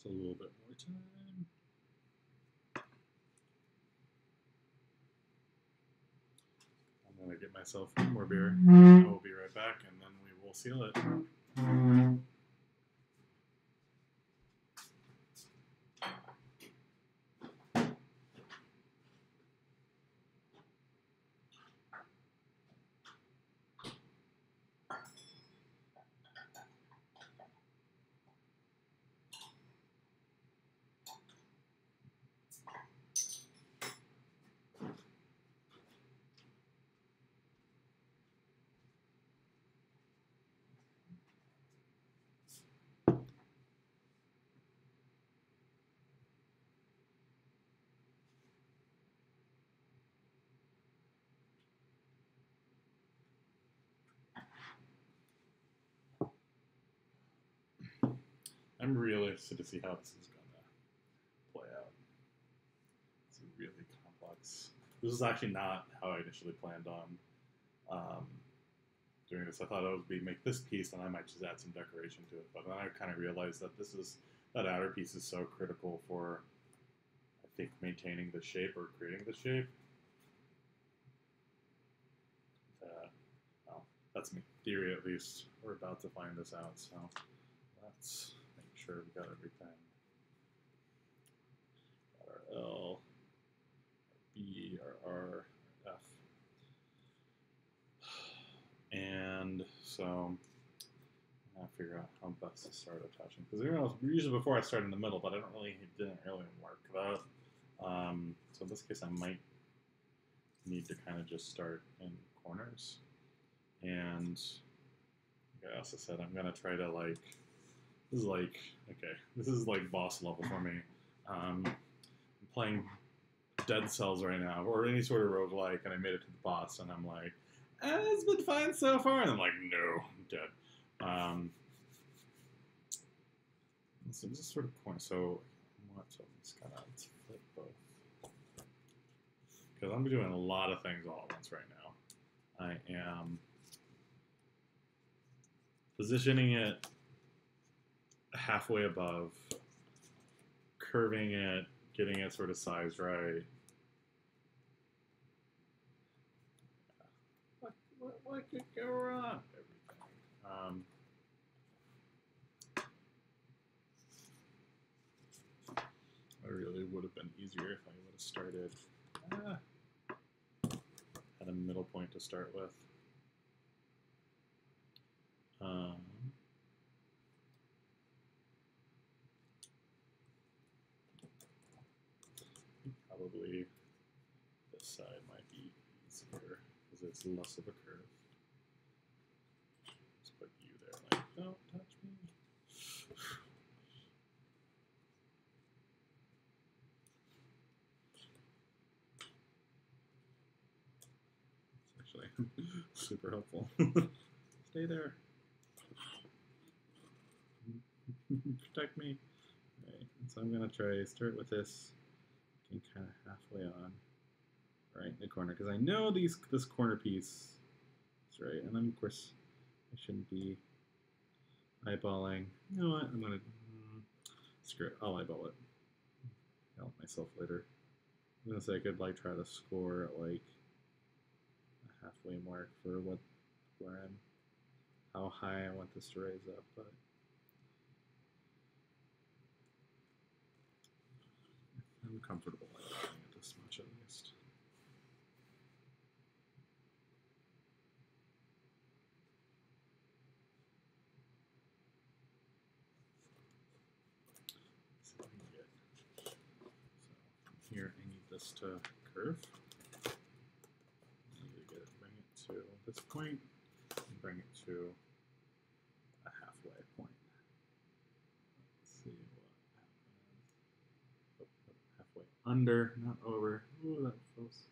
A little bit more time. I'm gonna get myself one more beer. I will be right back, and then we will seal it. I'm really interested to see how this is going to play out. It's really complex. This is actually not how I initially planned on doing this. I thought it would be make this piece, and I might just add some decoration to it. But then I kind of realized that that outer piece is so critical for, I think, maintaining the shape or creating the shape. Well, that's my theory at least. We're about to find this out, so let's make sure we got everything. Got our L, our B, our R, our F. And so I figure out how best to start attaching. Because usually before I start in the middle, but it didn't really work that. So in this case, I might need to kind of just start in corners. And like I also said, I'm gonna try to this is like boss level for me. I'm playing Dead Cells right now, or any sort of roguelike, and I made it to the boss, and I'm like, it's been fine so far, and I'm like, no, I'm dead. So this is sort of corner. So let's kind of flip both, because I'm doing a lot of things all at once right now. I am positioning it halfway above, curving it, getting it sort of sized right. What could go wrong? Everything. It really would have been easier if I would have started at a middle point to start with. Probably this side might be easier because it's less of a curve. Let's put you there, like, don't touch me. It's actually super helpful. Stay there. Protect me. Okay, so I'm gonna start with this, getting kind of halfway on, right in the corner, because I know this corner piece is right, and then of course I shouldn't be eyeballing. You know what? I'm gonna screw it. I'll eyeball it. I'll help myself later. I'm gonna say I could like try to score at like a halfway mark for how high I want this to raise up, but comfortable doing it this much at least. So from here, I need this to curve. I need to bring it to this point and bring it to a halfway point. Let's see what happens. Oh, halfway under, not over. Ooh, that was close.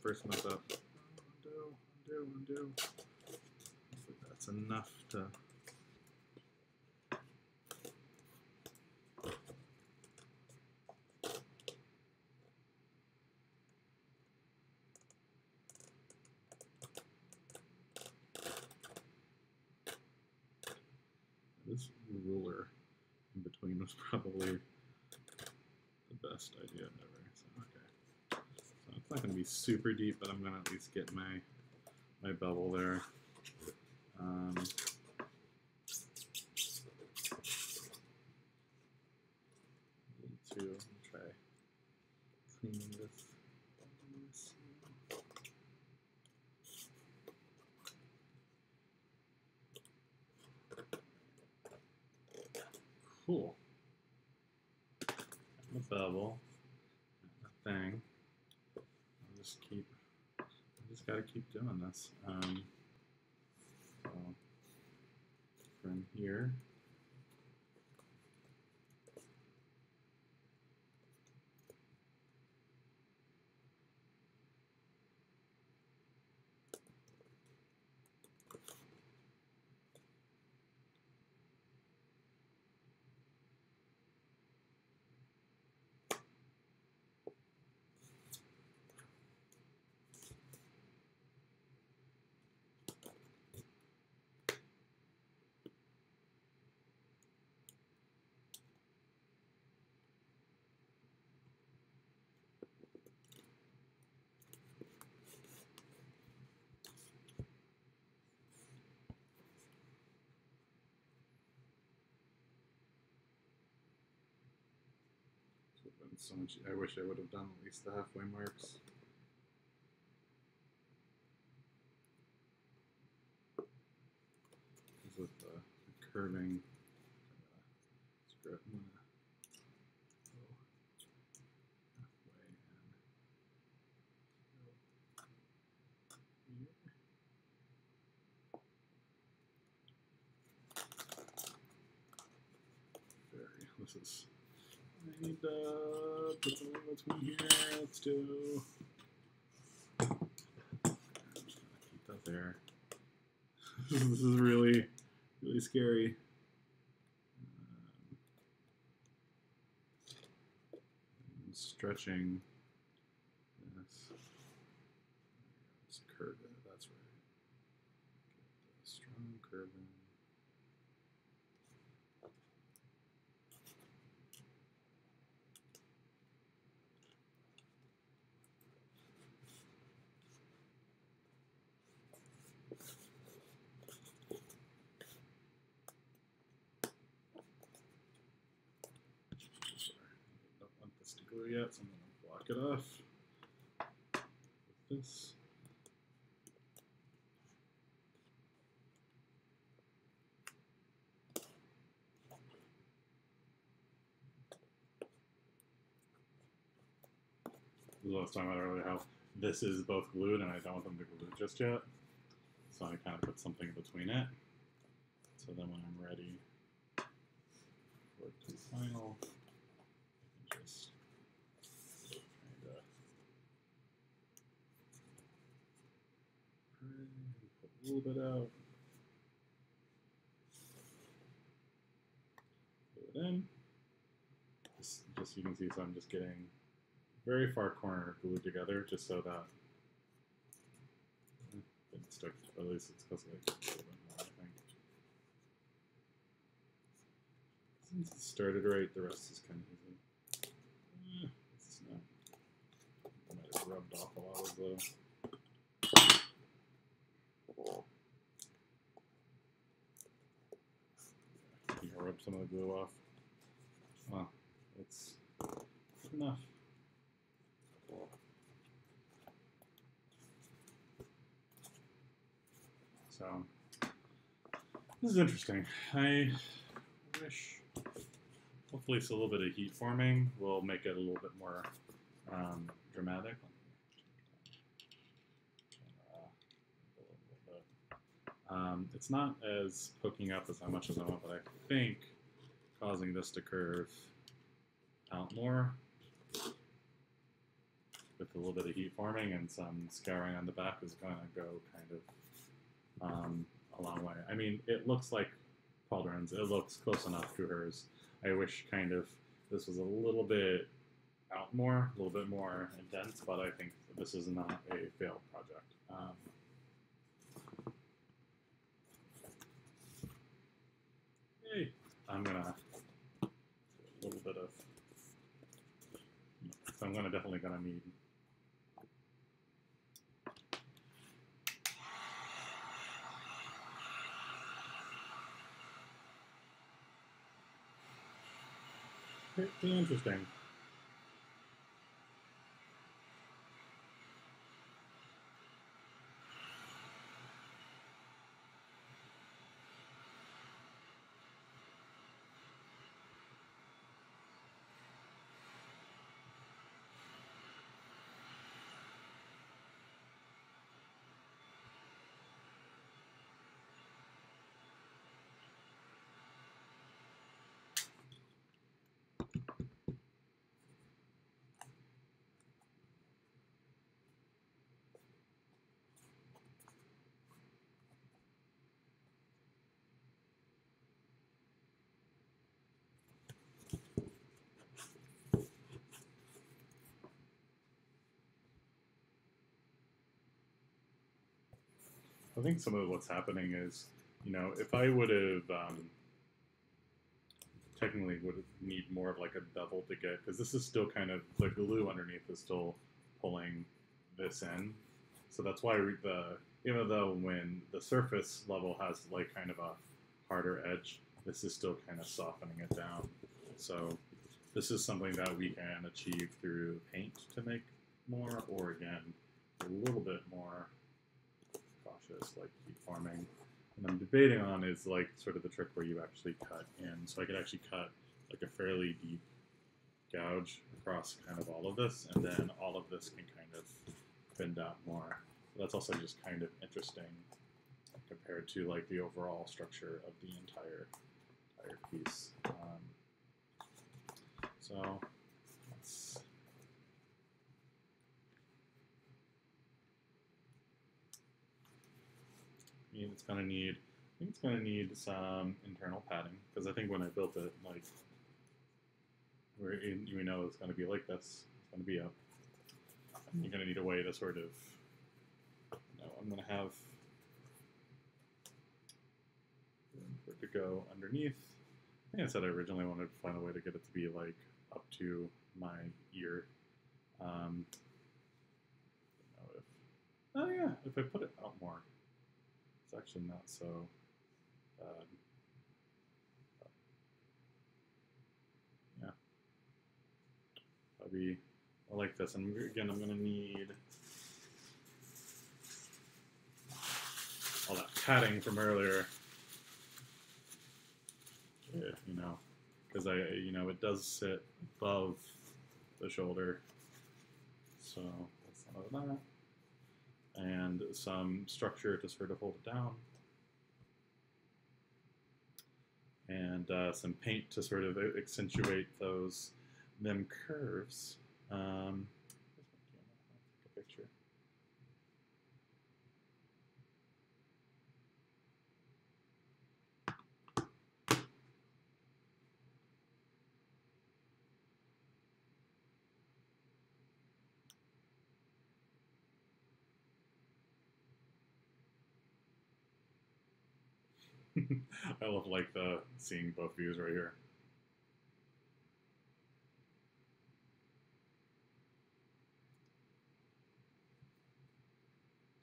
First mess up. Undo. That's enough to. This ruler in between was probably the best idea ever. So, okay. So it's not going to be super deep, but I'm going to at least get my bevel there. Need to try cleaning this. Cool. The bevel, the thing. I just gotta keep doing this. So from here, so much. I wish I would have done at least the halfway marks. Because with the curving, screw it. I'm gonna go halfway and go here. This is. I need to put something between here. Let's do. I'm just gonna keep that there. This is really scary. Stretching this. Let's curve it. That's right. Get the strong curving. Yet, so I'm going to block it off with this. This is what I was talking about earlier, how this is both glued and I don't want them to glue just yet. So I kind of put something between it. So then when I'm ready for it to be final, I can just put a little bit out, put it in. just you can see, so I'm just getting very far corner glued together just so that it didn't stick. At least it's supposed to like a little bit more, I think. Since it started right, the rest is kind of easy. It's not. I might have rubbed off a lot of the. You can rub some of the glue off. Well, it's enough. So this is interesting. I wish, hopefully, it's a little bit of heat forming will make it a little bit more dramatic. It's not as poking up as much as I want, but I think causing this to curve out more with a little bit of heat forming and some scouring on the back is going to go kind of a long way. I mean, it looks like Pauldron's. It looks close enough to hers. I wish kind of this was a little bit out more, a little bit more intense, but I think this is not a failed project. I'm gonna a little bit of. So I'm definitely gonna need. Pretty interesting. I think some of what's happening is, you know, if I would have technically would need more of like a bevel to get, because this is still kind of, the glue underneath is still pulling this in. So that's why even though when the surface level has like kind of a harder edge, this is still kind of softening it down. So this is something that we can achieve through paint to make more, or again, a little bit more cautious, like heat forming. And I'm debating on is like sort of the trick where you actually cut in. So I could actually cut like a fairly deep gouge across kind of all of this, and then all of this can kind of bend out more. So that's also just kind of interesting compared to like the overall structure of the entire piece. So let's. It's gonna need. I think it's gonna need some internal padding, because I think when I built it, like, we know it's gonna be like this. It's gonna be up. You're gonna need a way to sort of. I'm gonna have for it to go underneath. I think I said I originally wanted to find a way to get it to be like up to my ear. Oh yeah, if I put it out more. It's actually not so bad. Yeah. Probably I like this. And again, I'm going to need all that padding from earlier. Yeah, you know, because it does sit above the shoulder. So that's some of that. And some structure to sort of hold it down, and some paint to sort of accentuate them curves. Here's my camera. I'll take a picture. I love like the seeing both views right here.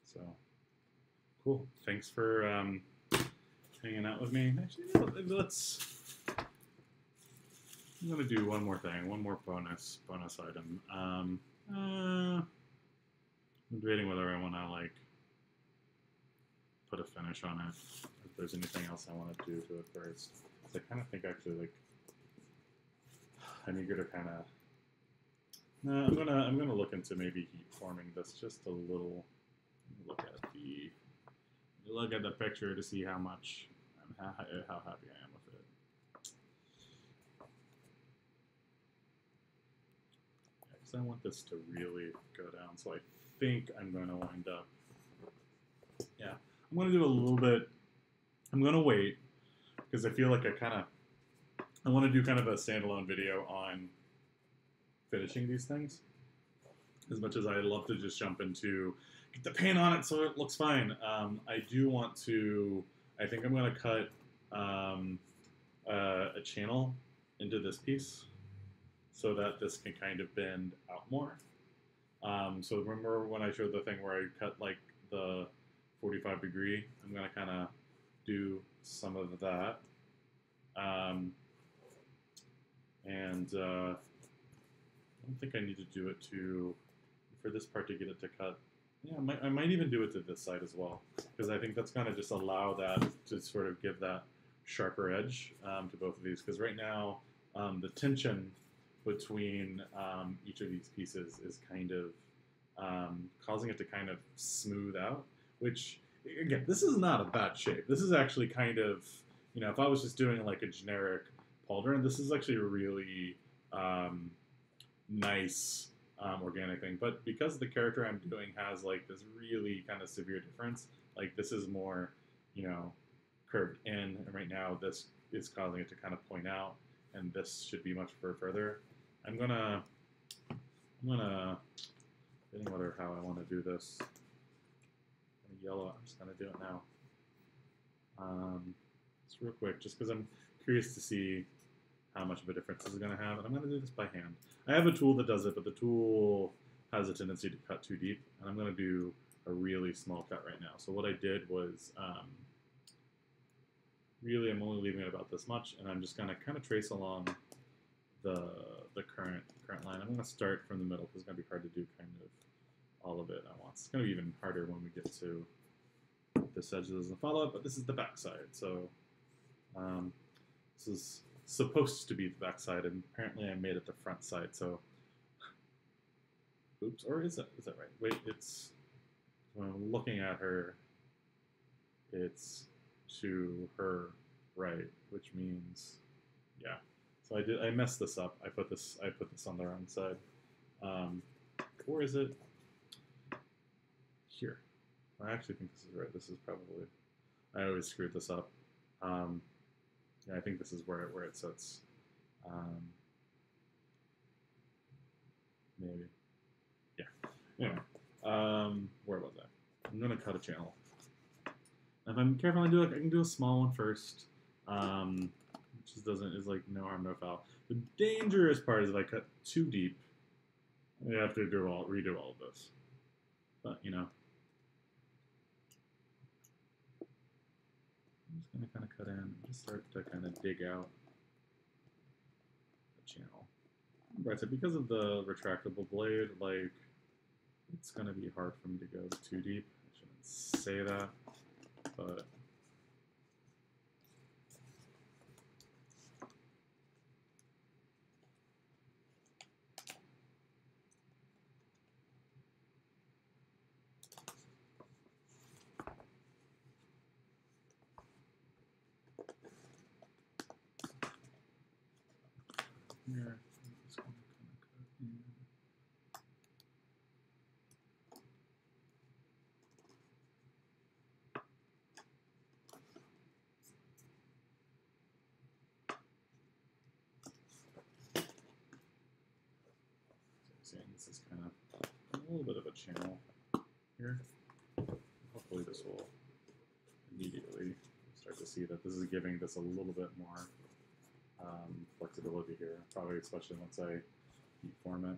So cool. Thanks for hanging out with me. Actually, let's. I'm gonna do one more thing, one more bonus item. I'm debating whether I want to like put a finish on it. If there's anything else I want to do to it first, I kind of think actually like I'm eager to kind of. No, I'm gonna look into maybe heat forming this just a little. Look at the picture to see how much how happy I am with it. Because I want this to really go down, so I think I'm going to wind up. Yeah, I'm going to do a little bit. I'm going to wait because I feel like I want to do kind of a standalone video on finishing these things. As much as I love to just jump into get the paint on it so it looks fine. I do want to. I think I'm going to cut a channel into this piece so that this can kind of bend out more. So remember when I showed the thing where I cut like the 45 degree? I'm going to kind of do some of that. And I don't think I need to do it for this part to get it to cut. Yeah, I might even do it to this side as well, because I think that's going to just allow that to sort of give that sharper edge to both of these. Because right now, the tension between each of these pieces is kind of causing it to kind of smooth out, which, again, this is not a bad shape. This is actually kind of, if I was just doing like a generic pauldron, this is actually a really nice organic thing. But because the character I'm doing has like this really kind of severe difference, like this is more, curved in, and right now this is causing it to kind of point out, and this should be much further. I'm gonna getting whether how I want to do this. Yellow. I'm just gonna do it now. Just real quick, just because I'm curious to see how much of a difference this is going to have, and I'm going to do this by hand. I have a tool that does it, but the tool has a tendency to cut too deep, and I'm going to do a really small cut right now. So what I did was, really I'm only leaving it about this much, and I'm just going to kind of trace along the current line. I'm going to start from the middle because it's going to be hard to do kind of all of it at once. It's going to be even harder when we get to this edge that doesn't follow up, but this is the back side. So this is supposed to be the back side, and apparently I made it the front side. So, oops, or is that right? Wait, it's when I'm looking at her, it's to her right, which means, yeah. So I messed this up. I put this on the wrong side, or is it here? I actually think this is right. This is probably. I always screwed this up. Yeah, I think this is where it sits. Maybe. Yeah. Anyway, where was I? I'm gonna cut a channel. If I'm careful, I can do a small one first. Just is like no harm, no foul. The dangerous part is if I cut too deep, I have to redo all of this. But I'm just going to kind of cut in and just start to kind of dig out the channel. Right, so because of the retractable blade, like, it's going to be hard for me to go too deep. I shouldn't say that, but here, I'm just going to kind of cut in. So this is kind of a little bit of a channel here. Hopefully this will immediately start start to see that this is giving this a little bit more flexibility here, probably especially once I heat form it.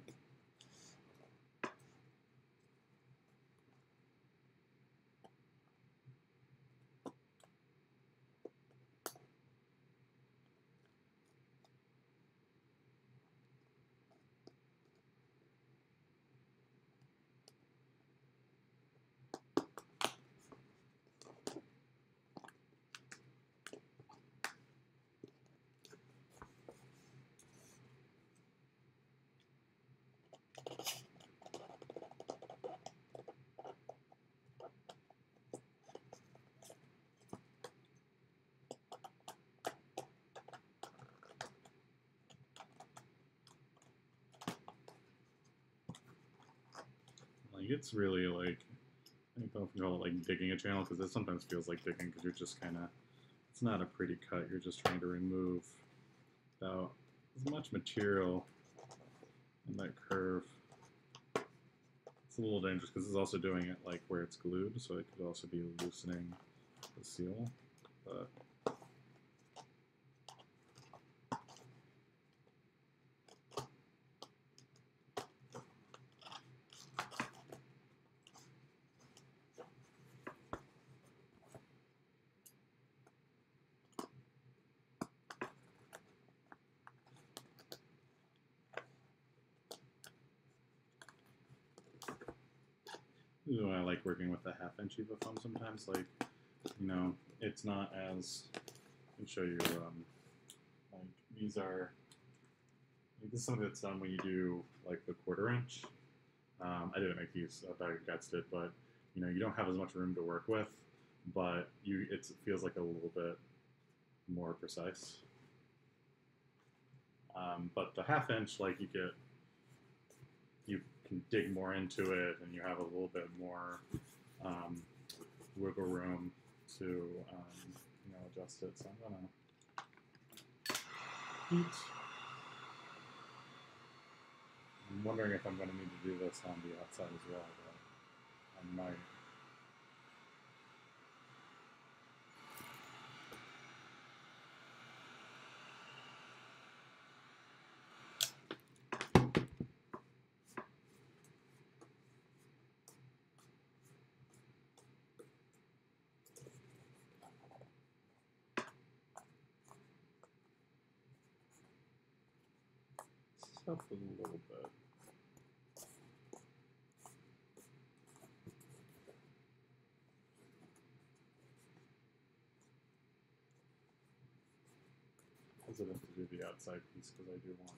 Like, it's really like, I don't know if you call it like digging a channel, because it sometimes feels like digging, because you're just kind of, it's not a pretty cut, you're just trying to remove without as much material in that curve. It's a little dangerous because it's also doing it like where it's glued, so it could also be loosening the seal. But this is why I like working with the 1/2 inch EVA foam sometimes. Like, you know, it's not as, let me show you, like, these are, like, this is something that's done when you do, like, the 1/4 inch. I didn't make these, Bagger Cats did, but, you know, you don't have as much room to work with, but it feels like a little bit more precise. But the 1/2 inch, like, you can dig more into it, and you have a little bit more wiggle room to you know, adjust it. So I'm gonna heat. I'm wondering if I'm gonna need to do this on the outside as well, but I might. Up a little bit. Hesitant to do the outside piece because I do want it.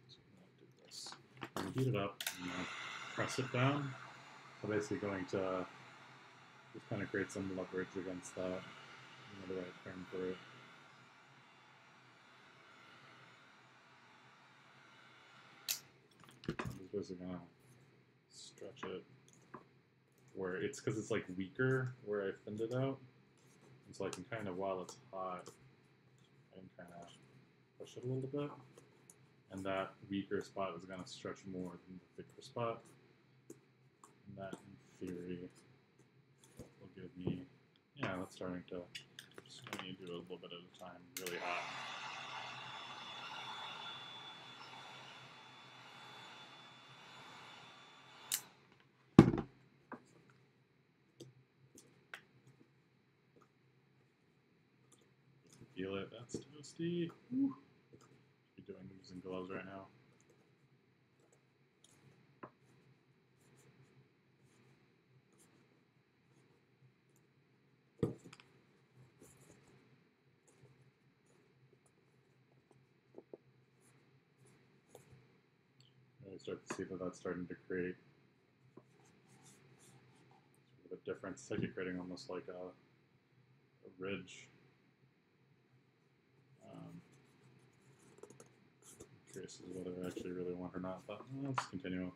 So I'm going to do this. I'm going to heat it up and press it down. So basically going to just kind of create some leverage against that, you know, the right frame for it. I'm just basically gonna stretch it where it's, because it's like weaker where I thinned it out, and so I can kind of, while it's hot, I can kind of push it a little bit, and that weaker spot is gonna stretch more than the thicker spot, and that in theory will give me, yeah, that's starting to, just going to do it a little bit at a time, really hot. Feel it, that's toasty. Woo. Should be using gloves right now. I start to see that that's starting to create sort of a difference. It's like you're creating almost like a ridge. I'm curious as to whether I actually really want or not, but let's continue.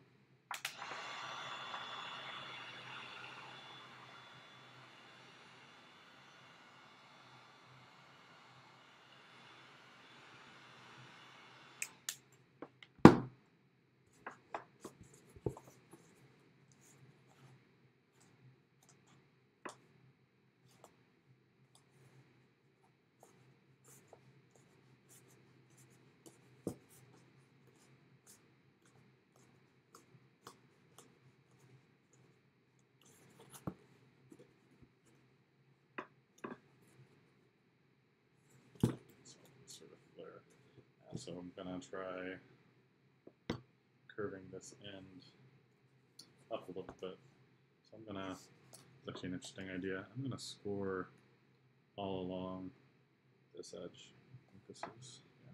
So I'm gonna try curving this end up a little bit. So I'm gonna, it's actually an interesting idea. I'm gonna score all along this edge. I think this is, yeah.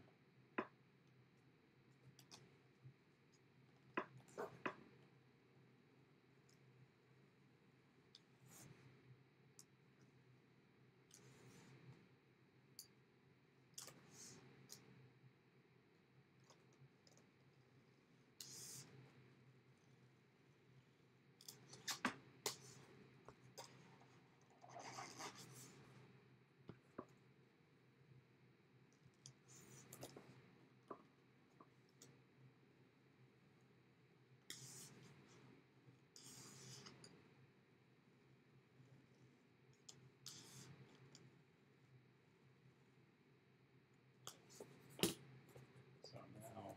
So now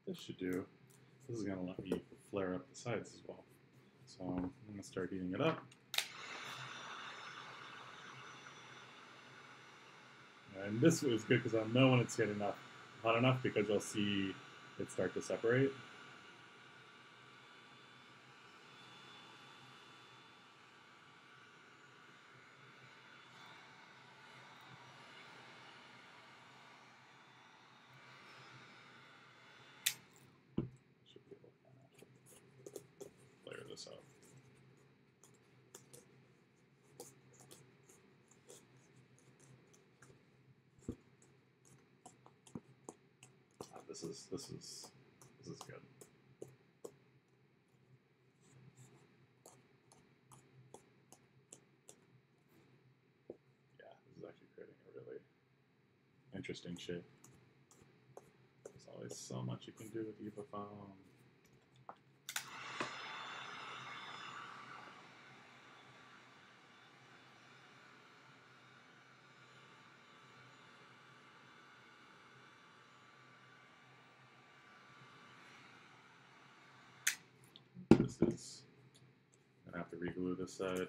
this should do, this is gonna let me flare up the sides as well. So I'm gonna start heating it up. And this is good because I'll know when it's getting hot enough because you'll see it start to separate. Should be able to kind of flare this up. This is good. Yeah, this is actually creating a really interesting shape. There's always so much you can do with Eva foam. This is, I'm gonna have to reglue this side.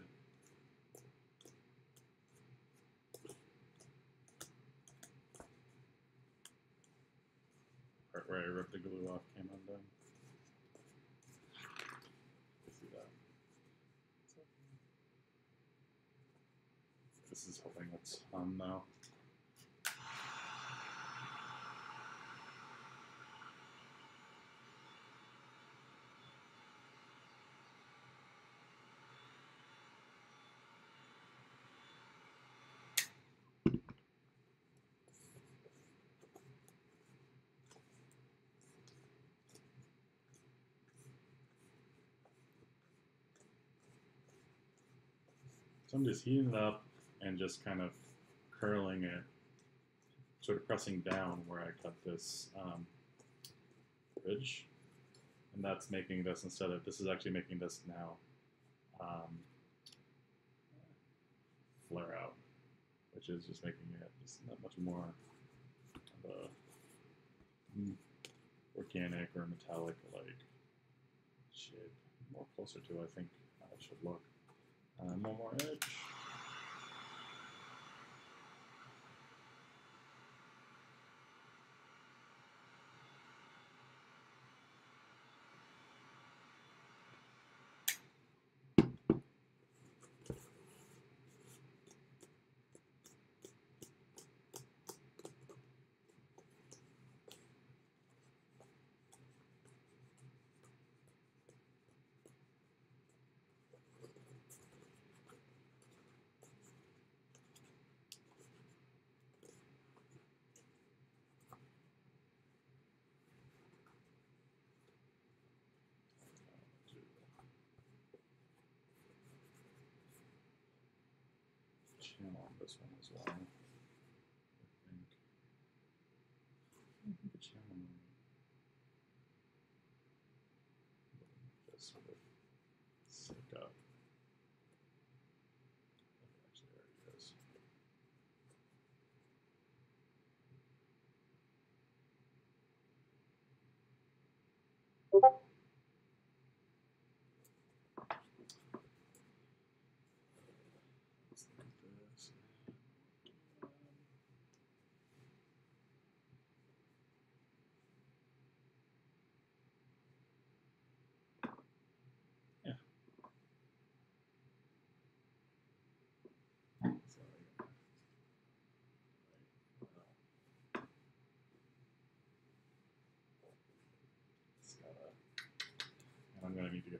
Part where I ripped the glue off came undone. See that? This is helping a ton now. So I'm just heating it up and just kind of curling it, sort of pressing down where I cut this ridge. And that's making this, instead of, this is actually making this now flare out, which is just making it just that much more of a organic or metallic like shape, more closer to I think how it should look. One more edge. Channel on this one as well. I think the channel just sort of sync up. Actually, there it is.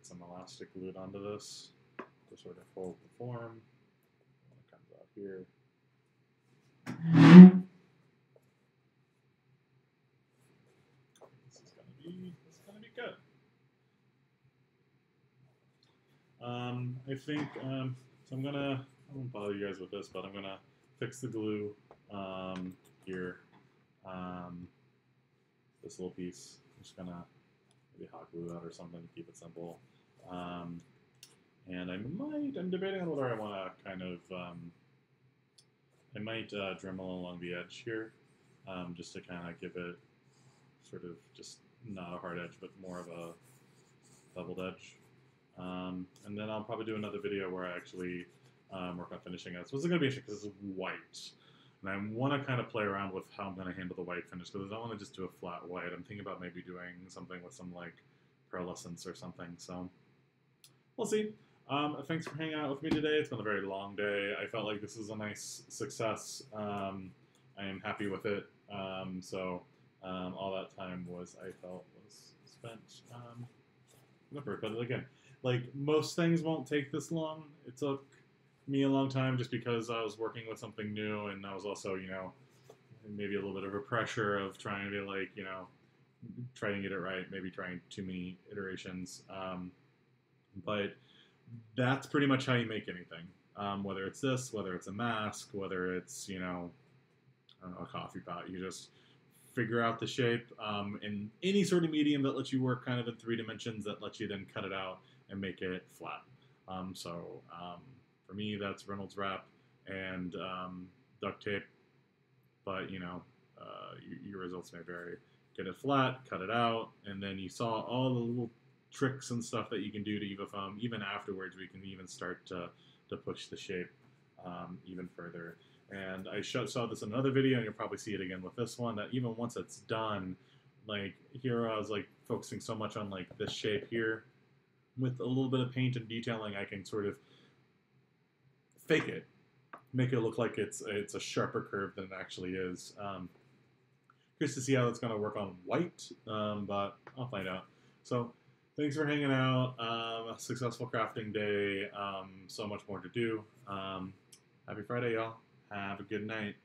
get some elastic glued onto this to sort of hold the form. It comes out here. This is gonna be good. I think so. I won't bother you guys with this, but I'm gonna fix the glue here. This little piece. I'm just gonna maybe hot glue that or something to keep it simple. And I'm debating on whether I want to kind of, I might Dremel along the edge here, just to kind of give it sort of just not a hard edge, but more of a doubled edge. And then I'll probably do another video where I actually work on finishing it. So this is going to be interesting because it's white. And I want to kind of play around with how I'm going to handle the white finish because I don't want to just do a flat white. I'm thinking about maybe doing something with some like pearlescence or something. So we'll see. Thanks for hanging out with me today. It's been a very long day. I felt like this was a nice success. I am happy with it. All that time was spent but again, like most things won't take this long. It took me a long time just because I was working with something new, and I was also, you know, maybe a little bit of a pressure of trying to like, you know, try and get it right, maybe trying too many iterations. But that's pretty much how you make anything. Whether it's this, whether it's a mask, whether it's, you know, I don't know, a coffee pot, you just figure out the shape in any sort of medium that lets you work kind of in 3 dimensions that lets you then cut it out and make it flat. For me, that's Reynolds wrap and duct tape, but you know, your results may vary. Get it flat, cut it out, and then you saw all the little tricks and stuff that you can do to EvoFoam. Even afterwards, we can even start to push the shape even further. And I saw this in another video, and you'll probably see it again with this one, that even once it's done, like here I was like focusing so much on like this shape here. With a little bit of paint and detailing, I can sort of fake it, make it look like it's a sharper curve than it actually is. Curious to see how that's going to work on white, but I'll find out. So thanks for hanging out. A successful crafting day. So much more to do. Happy Friday, y'all. Have a good night.